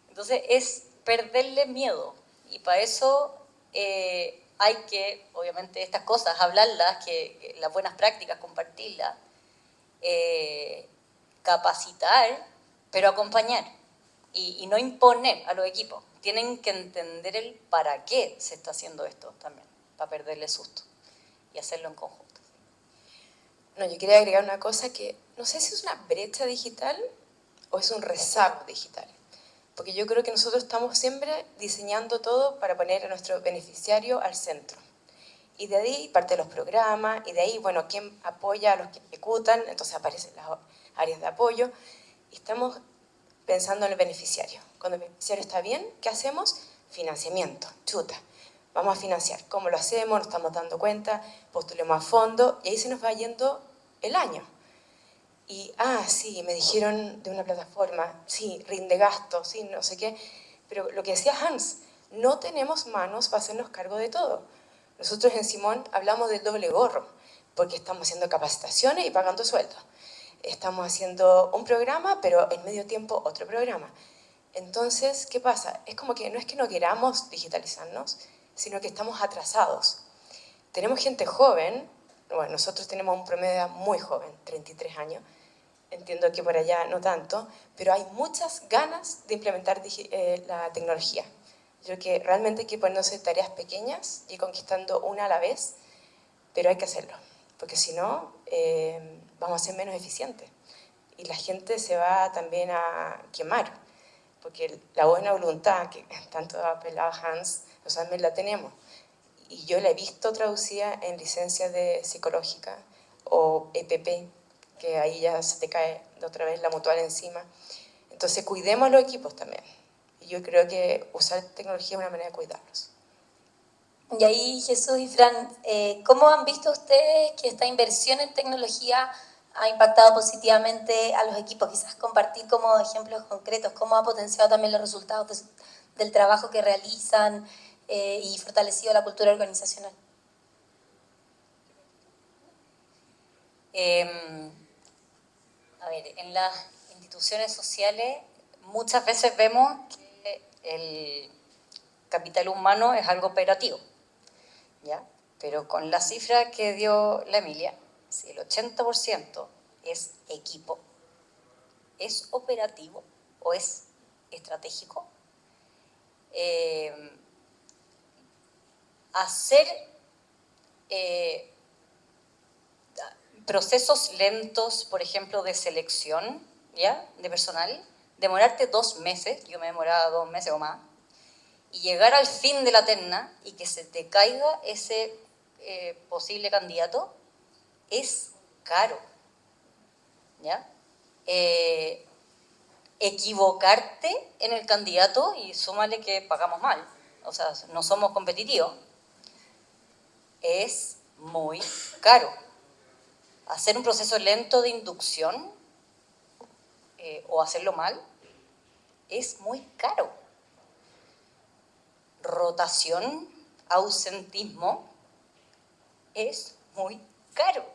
Entonces, es perderle miedo. Y para eso hay que, obviamente, estas cosas, hablarlas, que las buenas prácticas, compartirlas, capacitar, pero acompañar. Y no imponer a los equipos. Tienen que entender el para qué se está haciendo esto también, para perderle susto y hacerlo en conjunto. No, yo quería agregar una cosa que no sé si es una brecha digital o es un rezago digital. Porque yo creo que nosotros estamos siempre diseñando todo para poner a nuestro beneficiario al centro. Y de ahí parte los programas, y de ahí, bueno, quién apoya a los que ejecutan, entonces aparecen las áreas de apoyo. Y estamos pensando en el beneficiario. Cuando el beneficiario está bien, ¿qué hacemos? Financiamiento, chuta. Vamos a financiar. ¿Cómo lo hacemos? Nos estamos dando cuenta, postulemos a fondo, y ahí se nos va yendo el año. Y, sí, me dijeron de una plataforma, sí, rinde gasto, sí, no sé qué. Pero lo que decía Hans, no tenemos manos para hacernos cargo de todo. Nosotros en Simón hablamos del doble gorro, porque estamos haciendo capacitaciones y pagando sueldos. Estamos haciendo un programa, pero en medio tiempo otro programa. Entonces, ¿qué pasa? Es como que no es que no queramos digitalizarnos, sino que estamos atrasados. Tenemos gente joven, bueno, nosotros tenemos un promedio de edad muy joven, 33 años, entiendo que por allá no tanto, pero hay muchas ganas de implementar la tecnología. Yo creo que realmente hay que ponerse tareas pequeñas y conquistando una a la vez, pero hay que hacerlo, porque si no, vamos a ser menos eficientes. Y la gente se va también a quemar, porque la buena voluntad, que tanto ha apelado Hans, nosotros también la tenemos. Y yo la he visto traducida en licencias de psicológica o EPP, que ahí ya se te cae de otra vez la mutual encima. Entonces, cuidemos los equipos también. Y yo creo que usar tecnología es una manera de cuidarlos. Y ahí, Jesús y Fran, ¿cómo han visto ustedes que esta inversión en tecnología ha impactado positivamente a los equipos? Quizás compartir como ejemplos concretos, cómo ha potenciado también los resultados del trabajo que realizan y fortalecido la cultura organizacional. A ver, en las instituciones sociales muchas veces vemos que el capital humano es algo operativo, ¿ya? Pero con la cifra que dio la Emilia, si el 80% es equipo, ¿es operativo o es estratégico? Hacer procesos lentos, por ejemplo, de selección, ¿ya?, de personal, demorarte 2 meses, yo me demoraba 2 meses o más, y llegar al fin de la terna y que se te caiga ese posible candidato, es caro, ¿ya? Equivocarte en el candidato, y súmale que pagamos mal, o sea, no somos competitivos, es muy caro. Hacer un proceso lento de inducción o hacerlo mal es muy caro. Rotación, ausentismo, es muy caro.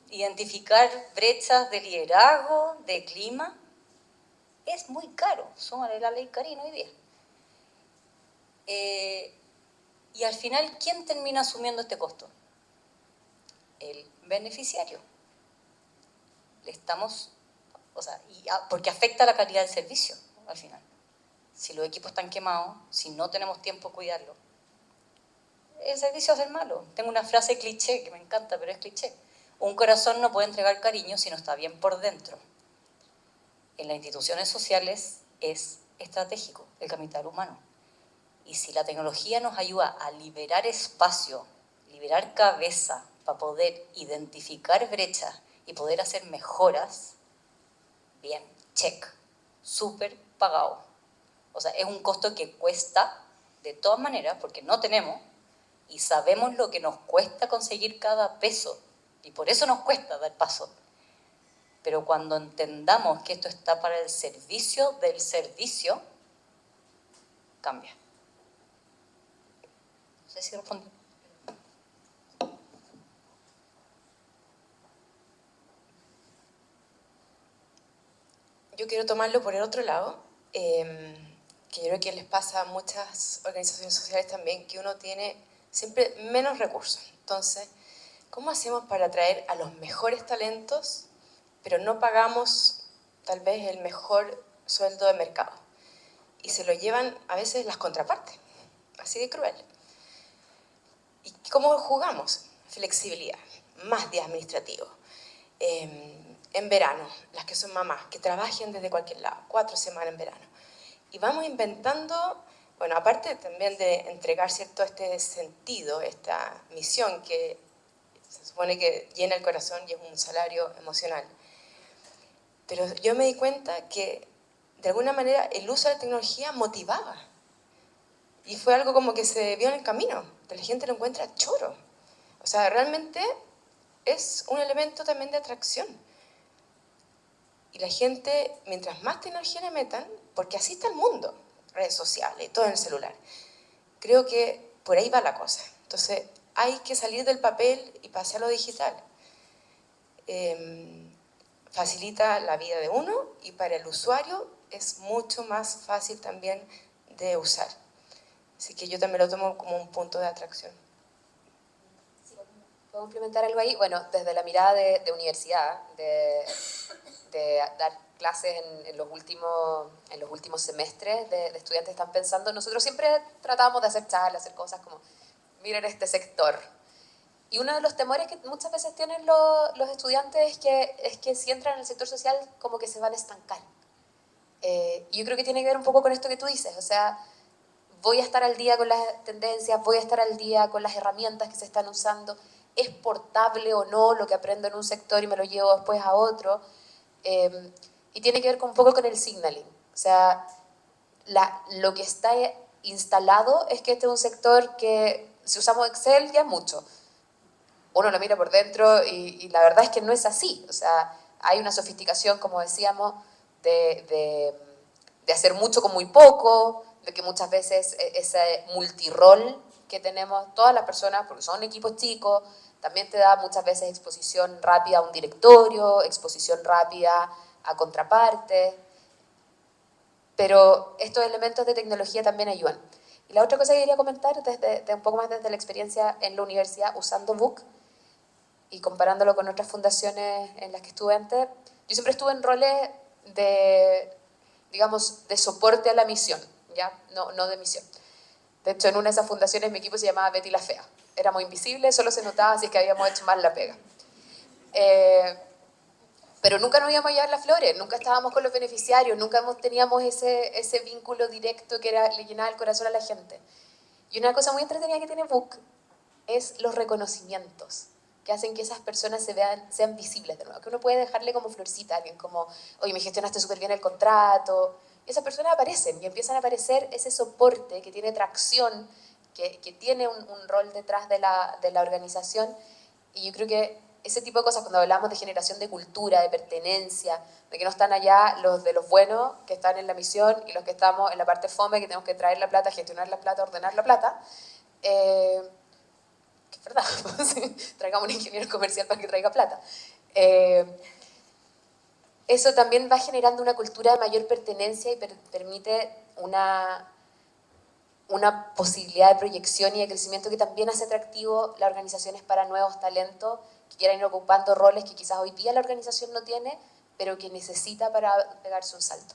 Identificar brechas de liderazgo, de clima, es muy caro. Súmale la ley Carino hoy día. Y al final, ¿quién termina asumiendo este costo? El beneficiario. Le estamos, o sea, porque afecta la calidad del servicio al final. Si los equipos están quemados, si no tenemos tiempo de cuidarlo, el servicio va a ser malo. Tengo una frase cliché que me encanta, pero es cliché. Un corazón no puede entregar cariño si no está bien por dentro. En las instituciones sociales es estratégico el capital humano. Y si la tecnología nos ayuda a liberar espacio, liberar cabeza para poder identificar brechas y poder hacer mejoras, bien, check, súper pagado. O sea, es un costo que cuesta de todas maneras porque no tenemos y sabemos lo que nos cuesta conseguir cada peso y por eso nos cuesta dar paso. Pero cuando entendamos que esto está para el servicio del servicio, cambia. No sé si respondí. Yo quiero tomarlo por el otro lado, que yo creo que les pasa a muchas organizaciones sociales también, que uno tiene siempre menos recursos. Entonces, ¿cómo hacemos para atraer a los mejores talentos, pero no pagamos tal vez el mejor sueldo de mercado? Y se lo llevan a veces las contrapartes, así de cruel. ¿Y cómo jugamos? Flexibilidad, más días administrativos. En verano, las que son mamás, que trabajen desde cualquier lado, 4 semanas en verano. Y vamos inventando, bueno, aparte también de entregar cierto este sentido, esta misión que se supone que llena el corazón y es un salario emocional. Pero yo me di cuenta que de alguna manera el uso de la tecnología motivaba. Y fue algo como que se vio en el camino, que la gente lo encuentra choro. O sea, realmente es un elemento también de atracción. Y la gente, mientras más tecnología le metan, porque así está el mundo, redes sociales, todo en el celular, creo que por ahí va la cosa. Entonces, hay que salir del papel y pasar a lo digital. Facilita la vida de uno y para el usuario es mucho más fácil también de usar. Así que yo también lo tomo como un punto de atracción. ¿Puedo complementar algo ahí? Bueno, desde la mirada de universidad, de dar clases en los últimos semestres de estudiantes que están pensando, nosotros siempre tratamos de hacer charlas, hacer cosas como, miren este sector. Y uno de los temores que muchas veces tienen los estudiantes es que si entran en el sector social como que se van a estancar. Y yo creo que tiene que ver un poco con esto que tú dices, o sea, voy a estar al día con las tendencias, voy a estar al día con las herramientas que se están usando, es portable o no lo que aprendo en un sector y me lo llevo después a otro. Y tiene que ver un poco con el signaling. O sea, lo que está instalado es que este es un sector que si usamos Excel ya es mucho. uno lo mira por dentro y la verdad es que no es así. O sea, hay una sofisticación, como decíamos, de hacer mucho con muy poco, de que muchas veces ese multirol que tenemos todas las personas, porque son equipos chicos, también te da muchas veces exposición rápida a un directorio, exposición rápida a contrapartes, pero estos elementos de tecnología también ayudan. Y la otra cosa que quería comentar, desde un poco más desde la experiencia en la universidad usando Book y comparándolo con otras fundaciones en las que estuve antes, yo siempre estuve en roles de, digamos, de soporte a la misión, ¿ya? No de misión. De hecho, en una de esas fundaciones mi equipo se llamaba Betty la Fea. Éramos invisibles, solo se notaba si es que habíamos hecho mal la pega. Pero nunca nos íbamos a llevar las flores, nunca estábamos con los beneficiarios, nunca teníamos ese vínculo directo que le llenaba el corazón a la gente. Y una cosa muy entretenida que tiene Book es los reconocimientos, que hacen que esas personas sean visibles de nuevo, que uno puede dejarle como florcita a alguien, como, oye, me gestionaste súper bien el contrato, y esas personas aparecen, y empiezan a aparecer ese soporte que tiene tracción, que tiene un rol detrás de la organización, y yo creo que ese tipo de cosas, cuando hablamos de generación de cultura, de pertenencia, de que no están allá los de los buenos, que están en la misión, y los que estamos en la parte fome, que tenemos que traer la plata, gestionar la plata, ordenar la plata, que es verdad, traigamos un ingeniero comercial para que traiga plata. Eso también va generando una cultura de mayor pertenencia y permite una posibilidad de proyección y de crecimiento que también hace atractivo las organizaciones para nuevos talentos que quieran ir ocupando roles que quizás hoy día la organización no tiene, pero que necesita para pegarse un salto.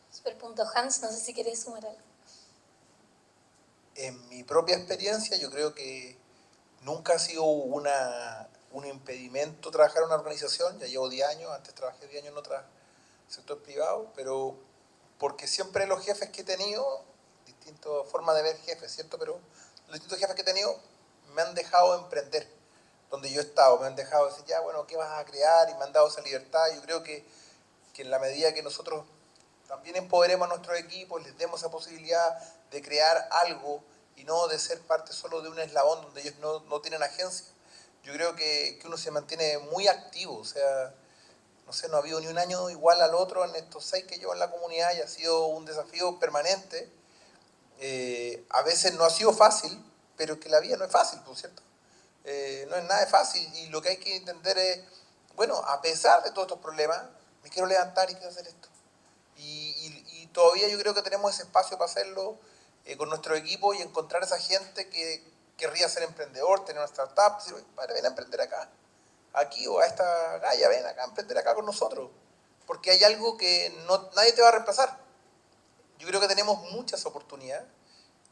Super punto. Hans, no sé si querés sumar algo. En mi propia experiencia, yo creo que nunca ha sido un impedimento trabajar en una organización. Ya llevo 10 años, antes trabajé 10 años en otro sector privado, pero porque siempre los jefes que he tenido, distintas formas de ver jefes, ¿cierto? Pero los distintos jefes que he tenido me han dejado emprender donde yo he estado, me han dejado decir, ya, bueno, ¿qué vas a crear? Y me han dado esa libertad. Yo creo que en la medida que nosotros también empoderemos a nuestros equipos, les demos esa posibilidad de crear algo y no de ser parte solo de un eslabón donde ellos no tienen agencia, yo creo que uno se mantiene muy activo. O sea, no sé, no ha habido ni un año igual al otro en estos 6 que llevo en la comunidad y ha sido un desafío permanente. A veces no ha sido fácil, pero que la vida no es fácil, por cierto. No es nada de fácil y lo que hay que entender es, bueno, a pesar de todos estos problemas, me quiero levantar y quiero hacer esto. Y todavía yo creo que tenemos ese espacio para hacerlo con nuestro equipo y encontrar esa gente que querría ser emprendedor, tener una startup, decir, padre, ven a emprender acá, aquí, o a esta galla, ven acá a emprender acá con nosotros, porque hay algo que nadie te va a reemplazar. Yo creo que tenemos muchas oportunidades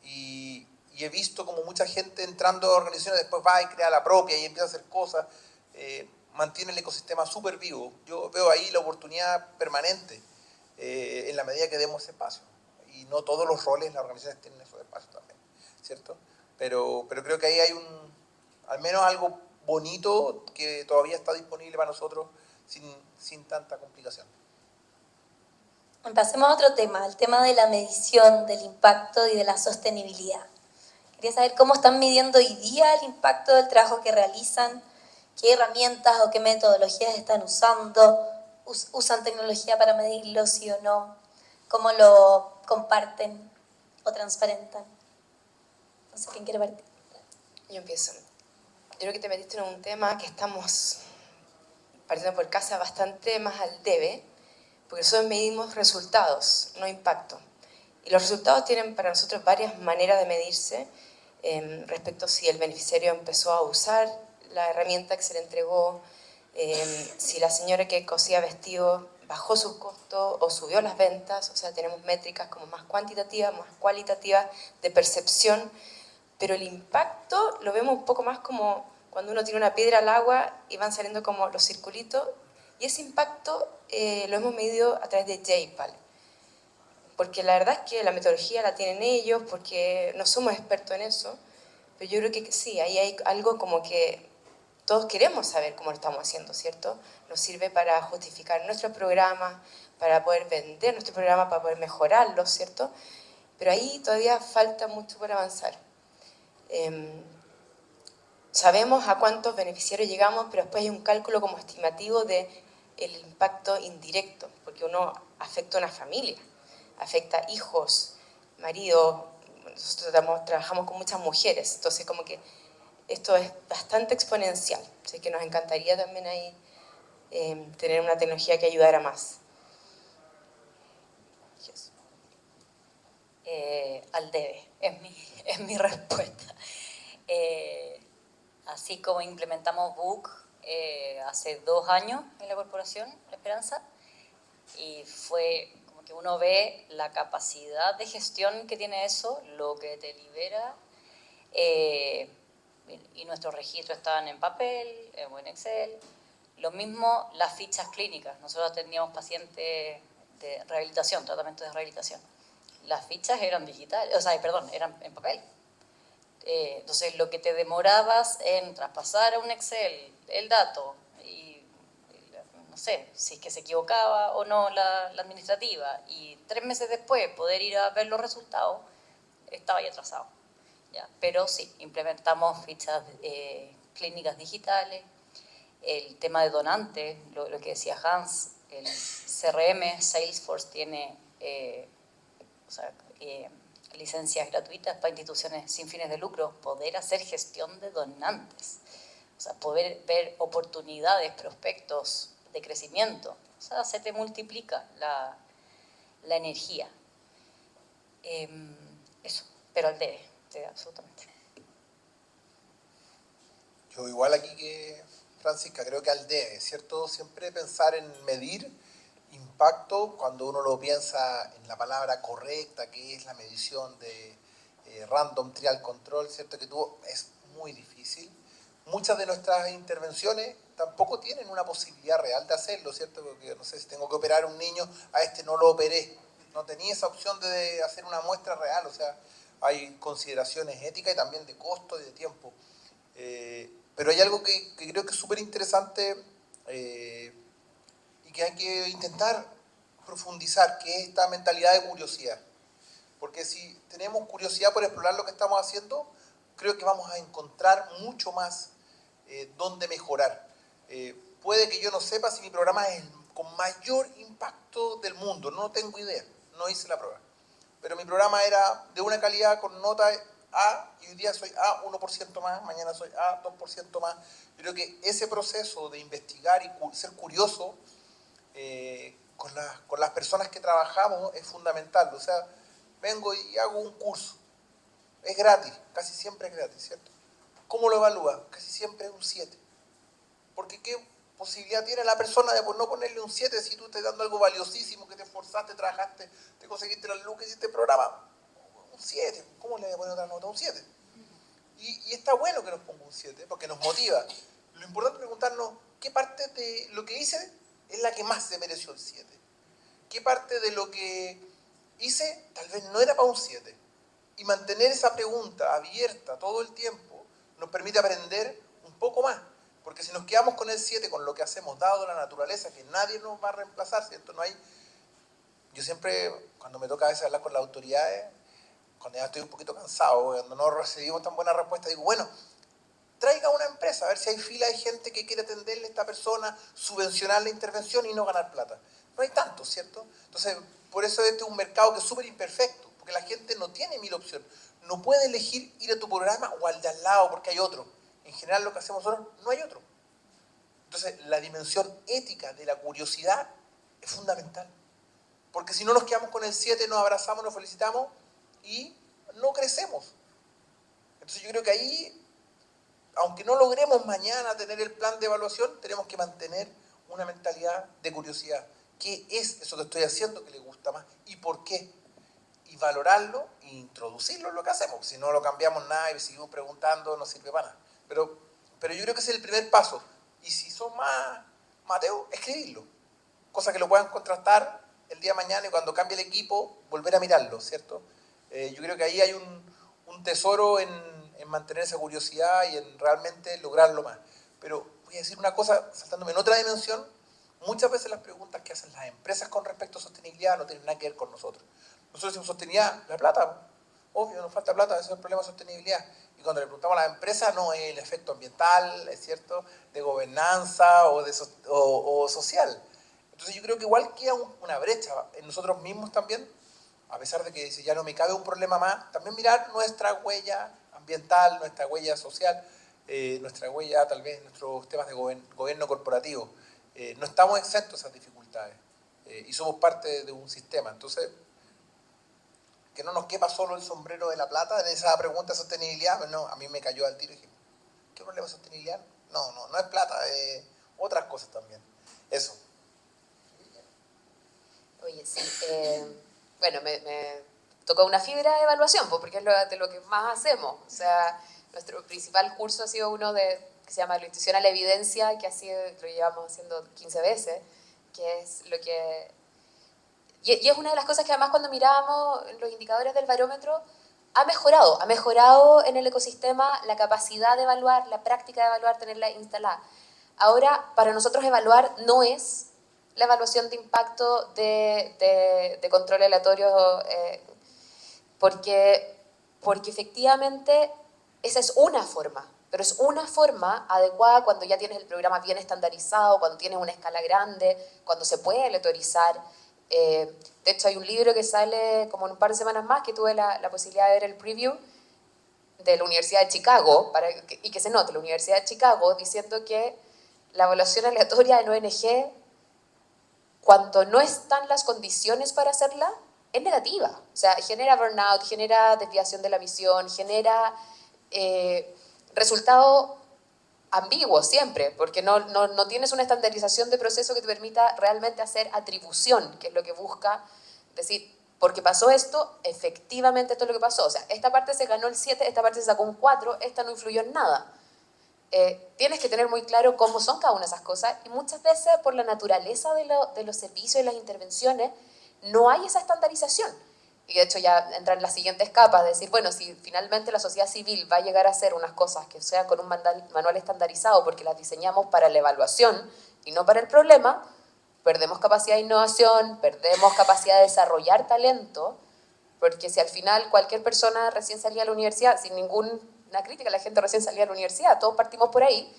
y he visto como mucha gente entrando a organizaciones, después va y crea la propia y empieza a hacer cosas, mantiene el ecosistema súper vivo. Yo veo ahí la oportunidad permanente en la medida que demos ese espacio. Y no todos los roles en las organizaciones tienen esos espacios también, ¿cierto? Pero creo que ahí hay al menos algo bonito que todavía está disponible para nosotros sin tanta complicación. Pasemos a otro tema, el tema de la medición del impacto y de la sostenibilidad. Quería saber cómo están midiendo hoy día el impacto del trabajo que realizan, qué herramientas o qué metodologías están usando, usan tecnología para medirlo, sí o no, cómo lo comparten o transparentan. No sé quién quiere partir. Yo empiezo. Yo creo que te metiste en un tema que estamos partiendo por casa bastante más al debe, porque nosotros medimos resultados, no impacto. Y los resultados tienen para nosotros varias maneras de medirse respecto a si el beneficiario empezó a usar la herramienta que se le entregó, si la señora que cosía vestidos bajó sus costos o subió las ventas. O sea, tenemos métricas como más cuantitativas, más cualitativas de percepción, pero el impacto lo vemos un poco más como cuando uno tira una piedra al agua y van saliendo como los circulitos, y ese impacto lo hemos medido a través de JPAL, porque la verdad es que la metodología la tienen ellos, porque no somos expertos en eso, pero yo creo que sí, ahí hay algo como que todos queremos saber cómo lo estamos haciendo, ¿cierto? Nos sirve para justificar nuestros programas, para poder vender nuestro programa, para poder mejorarlo, ¿cierto? Pero ahí todavía falta mucho por avanzar. sabemos a cuántos beneficiarios llegamos, pero después hay un cálculo como estimativo de el impacto indirecto, porque uno afecta a una familia, afecta a hijos, maridos. Nosotros trabajamos con muchas mujeres, entonces como que esto es bastante exponencial, así que nos encantaría también ahí tener una tecnología que ayudara más. Yes. Al debe, es mi respuesta. Así como implementamos Book hace 2 años en la corporación La Esperanza, y fue como que uno ve la capacidad de gestión que tiene eso, lo que te libera, y nuestros registros estaban en papel o en Excel. Lo mismo las fichas clínicas. Nosotros atendíamos pacientes de rehabilitación, tratamientos de rehabilitación. Las fichas eran digitales, o sea, perdón, eran en papel. Entonces, lo que te demorabas en traspasar a un Excel el dato y no sé, si es que se equivocaba o no la administrativa, y 3 meses después poder ir a ver los resultados, estaba ya atrasado. ¿Ya? Pero sí, implementamos fichas clínicas digitales, el tema de donantes, lo que decía Hans, el CRM, Salesforce tiene licencias gratuitas para instituciones sin fines de lucro, poder hacer gestión de donantes, o sea, poder ver oportunidades, prospectos de crecimiento, o sea, se te multiplica la energía. Eso, pero al debe, absolutamente. Yo igual aquí que Francisca, creo que al debe, ¿cierto? Siempre pensar en medir impacto cuando uno lo piensa en la palabra correcta, que es la medición de random trial control, ¿cierto? Que es muy difícil. Muchas de nuestras intervenciones tampoco tienen una posibilidad real de hacerlo, ¿cierto? Porque, no sé, si tengo que operar a un niño, a este no lo operé. No tenía esa opción de hacer una muestra real, o sea, hay consideraciones éticas y también de costo y de tiempo. Pero hay algo que creo que es súper interesante y que hay que intentar profundizar, que es esta mentalidad de curiosidad. Porque si tenemos curiosidad por explorar lo que estamos haciendo, creo que vamos a encontrar mucho más dónde mejorar. Puede que yo no sepa si mi programa es el con mayor impacto del mundo, no tengo idea, no hice la prueba. Pero mi programa era de una calidad con nota A, y hoy día soy A 1% más, mañana soy A 2% más. Yo creo que ese proceso de investigar y ser curioso con las personas que trabajamos es fundamental. O sea, vengo y hago un curso. Es gratis, casi siempre es gratis, ¿cierto? ¿Cómo lo evalúa? Casi siempre es un 7. Porque ¿qué posibilidad tiene la persona de no ponerle un 7 si tú estás dando algo valiosísimo, que te esforzaste, trabajaste, te conseguiste las lucas y hiciste el programa? Un 7. ¿Cómo le voy a poner otra nota? Un 7. Y está bueno que nos ponga un 7 porque nos motiva. Lo importante es preguntarnos qué parte de lo que hice es la que más se mereció el 7. ¿Qué parte de lo que hice tal vez no era para un 7? Y mantener esa pregunta abierta todo el tiempo nos permite aprender un poco más. Porque si nos quedamos con el 7, con lo que hacemos, dado la naturaleza, que nadie nos va a reemplazar, ¿cierto? No hay... Yo siempre, cuando me toca a veces hablar con las autoridades, cuando ya estoy un poquito cansado, cuando no recibimos tan buena respuesta, digo, bueno, traiga una empresa, a ver si hay fila de gente que quiere atenderle a esta persona, subvencionar la intervención y no ganar plata. No hay tanto, ¿cierto? Entonces, por eso este es un mercado que es súper imperfecto, porque la gente no tiene 1000 opciones. No puede elegir ir a tu programa o al de al lado porque hay otro. En general lo que hacemos nosotros, no hay otro. Entonces, la dimensión ética de la curiosidad es fundamental. Porque si no nos quedamos con el 7, nos abrazamos, nos felicitamos y no crecemos. Entonces yo creo que ahí, aunque no logremos mañana tener el plan de evaluación, tenemos que mantener una mentalidad de curiosidad. ¿Qué es eso que estoy haciendo que le gusta más? ¿Y por qué? Y valorarlo e introducirlo en lo que hacemos. Si no lo cambiamos nada y seguimos preguntando, no sirve para nada. Pero yo creo que ese es el primer paso. Y si son más Mateo, escribirlo. Cosa que lo puedan contrastar el día de mañana y cuando cambie el equipo, volver a mirarlo, ¿cierto? Yo creo que ahí hay un tesoro en mantener esa curiosidad y en realmente lograrlo más. Pero voy a decir una cosa, saltándome en otra dimensión, muchas veces las preguntas que hacen las empresas con respecto a sostenibilidad no tienen nada que ver con nosotros. Nosotros decimos sostenibilidad, la plata, obvio, nos falta plata, ese es el problema de sostenibilidad. Y cuando le preguntamos a las empresas, no, es el efecto ambiental, es cierto, de gobernanza o social. Entonces yo creo que igual queda una brecha en nosotros mismos también, a pesar de que si ya no me cabe un problema más, también mirar nuestra huella ambiental, nuestra huella social, nuestra huella tal vez en nuestros temas de gobierno corporativo. No estamos exentos de esas dificultades y somos parte de un sistema. Entonces, que no nos quepa solo el sombrero de la plata en esa pregunta de sostenibilidad. No, a mí me cayó al tiro y dije, ¿qué problema de sostenibilidad? No es plata, otras cosas también. Eso. Oye, sí. Bueno, me tocó una fibra de evaluación, pues, porque es de lo que más hacemos. O sea, nuestro principal curso ha sido uno que se llama La Intuición a la Evidencia, que lo llevamos haciendo 15 veces, que es lo que... Y es una de las cosas que además cuando mirábamos los indicadores del barómetro, ha mejorado en el ecosistema la capacidad de evaluar, la práctica de evaluar, tenerla instalada. Ahora, para nosotros evaluar no es la evaluación de impacto de control aleatorio, porque efectivamente esa es una forma, pero es una forma adecuada cuando ya tienes el programa bien estandarizado, cuando tienes una escala grande, cuando se puede aleatorizar. De hecho, hay un libro que sale como en un par de semanas más, que tuve la posibilidad de ver el preview, de la Universidad de Chicago, y que se note, la Universidad de Chicago, diciendo que la evaluación aleatoria en ONG, cuando no están las condiciones para hacerla, es negativa. O sea, genera burnout, genera desviación de la misión, genera resultado ambiguo siempre, porque no tienes una estandarización de proceso que te permita realmente hacer atribución, que es lo que busca decir, porque pasó esto, efectivamente esto es lo que pasó. O sea, esta parte se ganó el 7, esta parte se sacó un 4, esta no influyó en nada. Tienes que tener muy claro cómo son cada una de esas cosas y muchas veces por la naturaleza de los servicios y las intervenciones no hay esa estandarización. Y de hecho ya entran las siguientes capas, de decir, bueno, si finalmente la sociedad civil va a llegar a hacer unas cosas que sean con un manual estandarizado porque las diseñamos para la evaluación y no para el problema, perdemos capacidad de innovación, perdemos capacidad de desarrollar talento, porque si al final cualquier persona recién salía a la universidad, sin ninguna crítica, la gente recién salía a la universidad, todos partimos por ahí,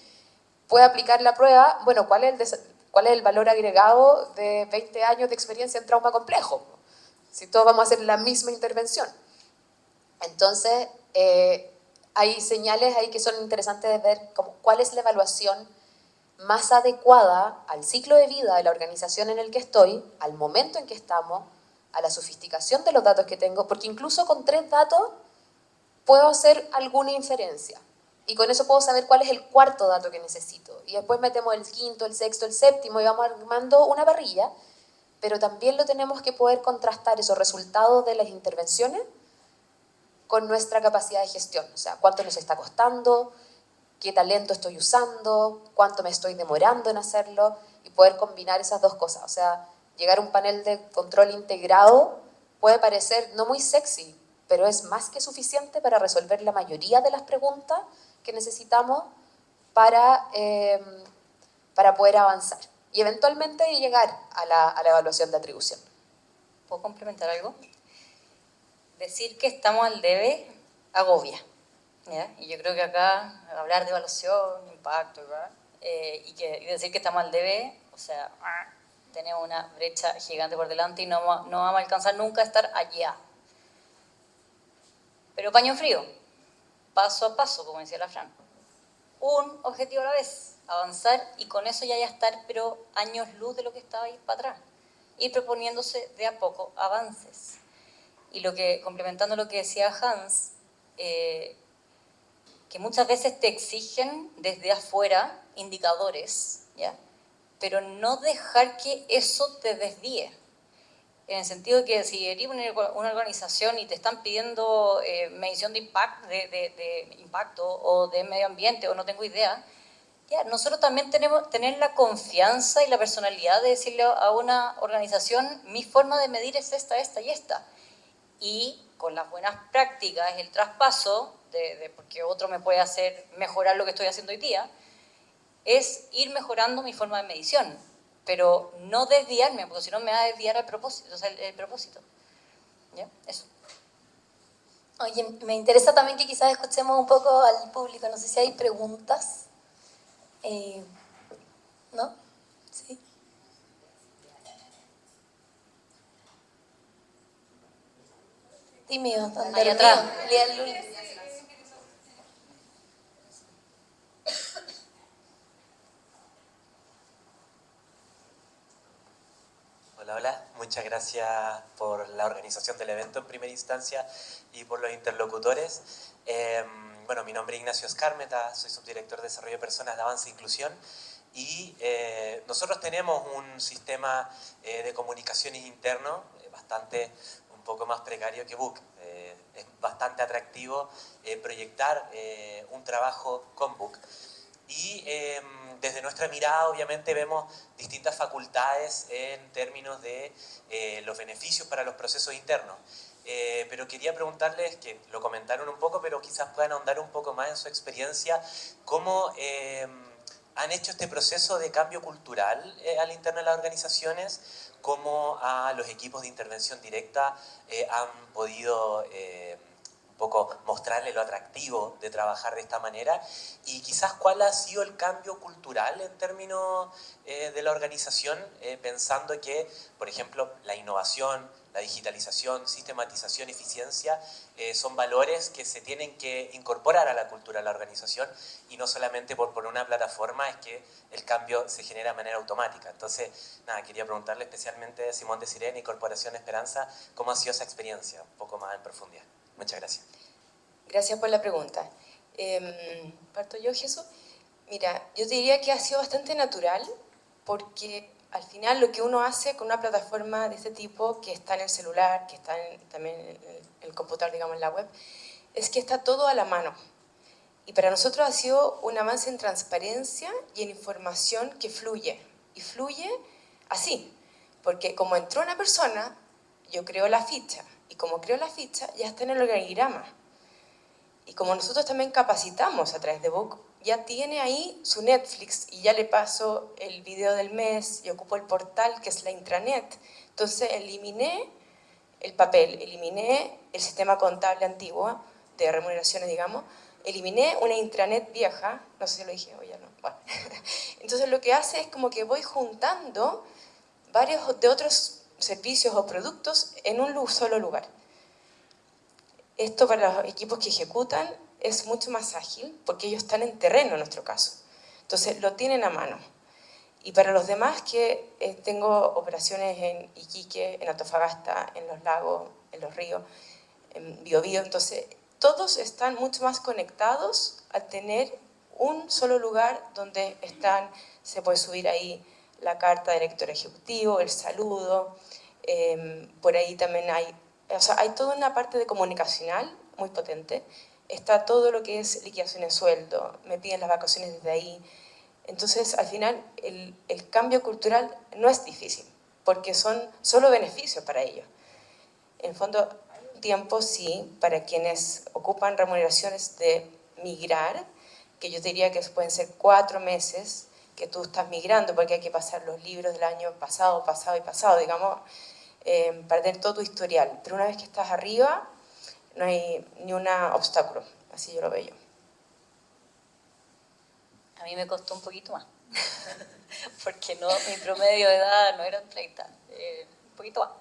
puede aplicar la prueba, bueno, ¿cuál es el valor agregado de 20 años de experiencia en trauma complejo? Si todos vamos a hacer la misma intervención. Entonces, hay señales ahí que son interesantes de ver como cuál es la evaluación más adecuada al ciclo de vida de la organización en el que estoy, al momento en que estamos, a la sofisticación de los datos que tengo, porque incluso con 3 datos puedo hacer alguna inferencia. Y con eso puedo saber cuál es el cuarto dato que necesito. Y después metemos el quinto, el sexto, el séptimo y vamos armando una parrilla, pero también lo tenemos que poder contrastar esos resultados de las intervenciones con nuestra capacidad de gestión. O sea, cuánto nos está costando, qué talento estoy usando, cuánto me estoy demorando en hacerlo y poder combinar esas dos cosas. O sea, llegar a un panel de control integrado puede parecer no muy sexy, pero es más que suficiente para resolver la mayoría de las preguntas que necesitamos para poder avanzar y eventualmente llegar a la evaluación de atribución. ¿Puedo complementar algo? Decir que estamos al debe agobia, ¿ya? Y yo creo que acá hablar de evaluación, impacto, ¿verdad? Y decir que estamos al debe, o sea, tenemos una brecha gigante por delante y no vamos a alcanzar nunca a estar allá. Pero paño frío, paso a paso, como decía la Fran. Un objetivo a la vez, avanzar y con eso ya estar, pero años luz de lo que estaba ahí para atrás. Ir proponiéndose de a poco avances. Y complementando lo que decía Hans, que muchas veces te exigen desde afuera indicadores, ¿ya? Pero no dejar que eso te desvíe. En el sentido de que si eres una organización y te están pidiendo medición de impacto o de medio ambiente o no tengo idea, ya, nosotros también tenemos tener la confianza y la personalidad de decirle a una organización, mi forma de medir es esta y esta. Y con las buenas prácticas, el traspaso, porque otro me puede hacer mejorar lo que estoy haciendo hoy día, es ir mejorando mi forma de medición, pero no desviarme, porque si no me va a desviar el propósito. ¿Ya? Eso. Oye, me interesa también que quizás escuchemos un poco al público. No sé si hay preguntas. ¿No? Sí. Tímido, tan Ahí dormido. atrás. Liel Luli. Hola, hola. Muchas gracias por la organización del evento en primera instancia y por los interlocutores. Bueno, mi nombre es Ignacio Escármeta, soy subdirector de Desarrollo de Personas de Avance e Inclusión y nosotros tenemos un sistema de comunicaciones interno bastante, un poco más precario que Book. Es bastante atractivo proyectar un trabajo con Book. Y desde nuestra mirada obviamente vemos distintas facultades en términos de los beneficios para los procesos internos. Pero quería preguntarles, que lo comentaron un poco, pero quizás puedan ahondar un poco más en su experiencia, cómo han hecho este proceso de cambio cultural al interno de las organizaciones, cómo a los equipos de intervención directa han podido un poco mostrarle lo atractivo de trabajar de esta manera y quizás cuál ha sido el cambio cultural en términos de la organización, pensando que, por ejemplo, la innovación, la digitalización, sistematización, eficiencia, son valores que se tienen que incorporar a la cultura de la organización y no solamente por poner una plataforma es que el cambio se genera de manera automática. Entonces, nada, quería preguntarle especialmente a Simón de Sirene y Corporación Esperanza, ¿cómo ha sido esa experiencia? Un poco más en profundidad. Muchas gracias. Gracias por la pregunta. ¿Parto yo, Jesús? Mira, yo diría que ha sido bastante natural porque al final lo que uno hace con una plataforma de este tipo que está en el celular, que está también en el computador, digamos, en la web, es que está todo a la mano. Y para nosotros ha sido un avance en transparencia y en información que fluye. Y fluye así, porque como entró una persona, yo creo la ficha. Y como creo la ficha, ya está en el organigrama. Y como nosotros también capacitamos a través de Book, ya tiene ahí su Netflix y ya le paso el video del mes y ocupo el portal que es la intranet. Entonces eliminé el papel, eliminé el sistema contable antiguo de remuneraciones, digamos, eliminé una intranet vieja, no sé si lo dije o ya no. Bueno. Entonces lo que hace es como que voy juntando varios de otros servicios o productos en un solo lugar. Esto para los equipos que ejecutan es mucho más ágil porque ellos están en terreno en nuestro caso. Entonces lo tienen a mano. Y para los demás que tengo operaciones en Iquique, en Antofagasta, en Los Lagos, en Los Ríos, en Biobío, entonces todos están mucho más conectados al tener un solo lugar donde están, se puede subir ahí la carta de director ejecutivo, el saludo, por ahí también hay, o sea, hay toda una parte de comunicacional muy potente, está todo lo que es liquidación de sueldo, me piden las vacaciones desde ahí. Entonces, al final, el cambio cultural no es difícil, porque son solo beneficios para ellos. En el fondo, tiempo sí, para quienes ocupan remuneraciones de migrar, que yo diría que pueden ser 4 meses que tú estás migrando, porque hay que pasar los libros del año pasado, pasado y pasado, digamos, para tener todo tu historial. Pero una vez que estás arriba, no hay ni un obstáculo, así yo lo veo yo. A mí me costó un poquito más, porque no, mi promedio de edad no era 30, un poquito más.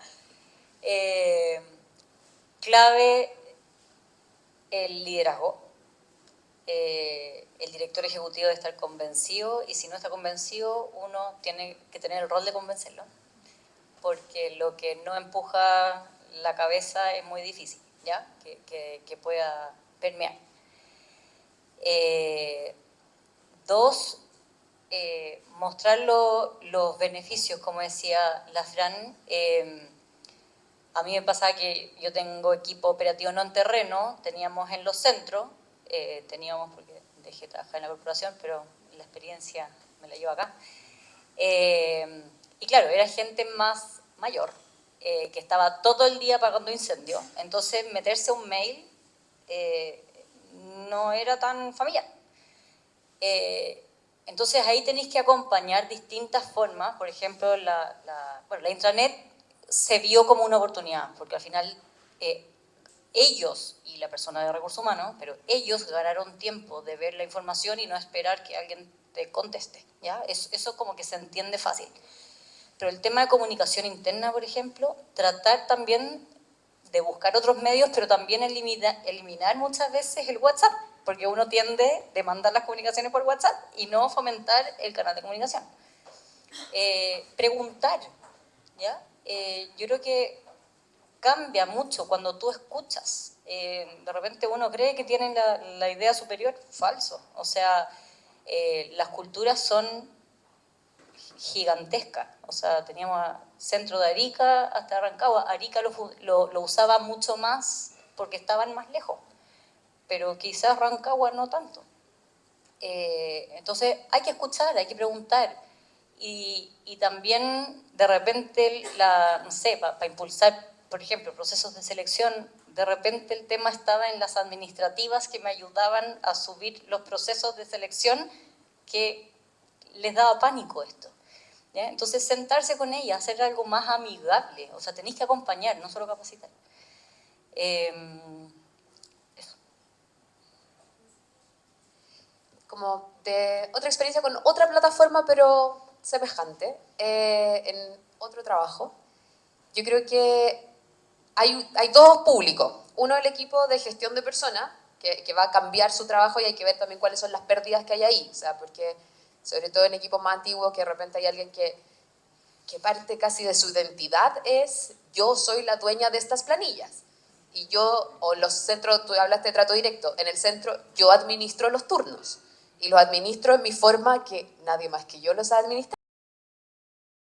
Clave el liderazgo. El director ejecutivo debe estar convencido y si no está convencido, uno tiene que tener el rol de convencerlo, porque lo que no empuja la cabeza es muy difícil, ¿ya? Que pueda permear. Dos, mostrar los beneficios, como decía la Fran. A mí me pasa que yo tengo equipo operativo no en terreno, teníamos en los centros, teníamos, porque dejé de trabajar en la corporación, pero la experiencia me la llevo acá. Y claro, era gente más mayor, que estaba todo el día apagando incendios. Entonces, meterse a un mail no era tan familiar. Entonces, ahí tenéis que acompañar distintas formas. Por ejemplo, la intranet se vio como una oportunidad, porque al final ellos y la persona de recursos humanos, pero ellos ganaron tiempo de ver la información y no esperar que alguien te conteste, ¿ya? Eso como que se entiende fácil. Pero el tema de comunicación interna, por ejemplo, tratar también de buscar otros medios, pero también eliminar muchas veces el WhatsApp, porque uno tiende a mandar las comunicaciones por WhatsApp y no fomentar el canal de comunicación. Preguntar, ¿ya? Yo creo que cambia mucho cuando tú escuchas. De repente uno cree que tienen la idea superior, falso. O sea, las culturas son gigantescas. O sea, teníamos centro de Arica hasta Rancagua. Arica lo usaba mucho más porque estaban más lejos, pero quizás Rancagua no tanto. Entonces hay que escuchar, hay que preguntar. Y también de repente, no sé, para impulsar, por ejemplo, procesos de selección, de repente el tema estaba en las administrativas que me ayudaban a subir los procesos de selección, que les daba pánico esto, ¿ya? Entonces sentarse con ellas, hacer algo más amigable, o sea, tenéis que acompañar, no solo capacitar. Eso. Como de otra experiencia con otra plataforma, pero semejante, en otro trabajo. Yo creo que hay dos públicos. Uno, el equipo de gestión de personas, que va a cambiar su trabajo y hay que ver también cuáles son las pérdidas que hay ahí. O sea, porque sobre todo en equipos más antiguos, que de repente hay alguien que parte casi de su identidad es: yo soy la dueña de estas planillas. Y yo, o los centros, tú hablaste de trato directo, en el centro yo administro los turnos. Y los administro en mi forma, que nadie más que yo los administra.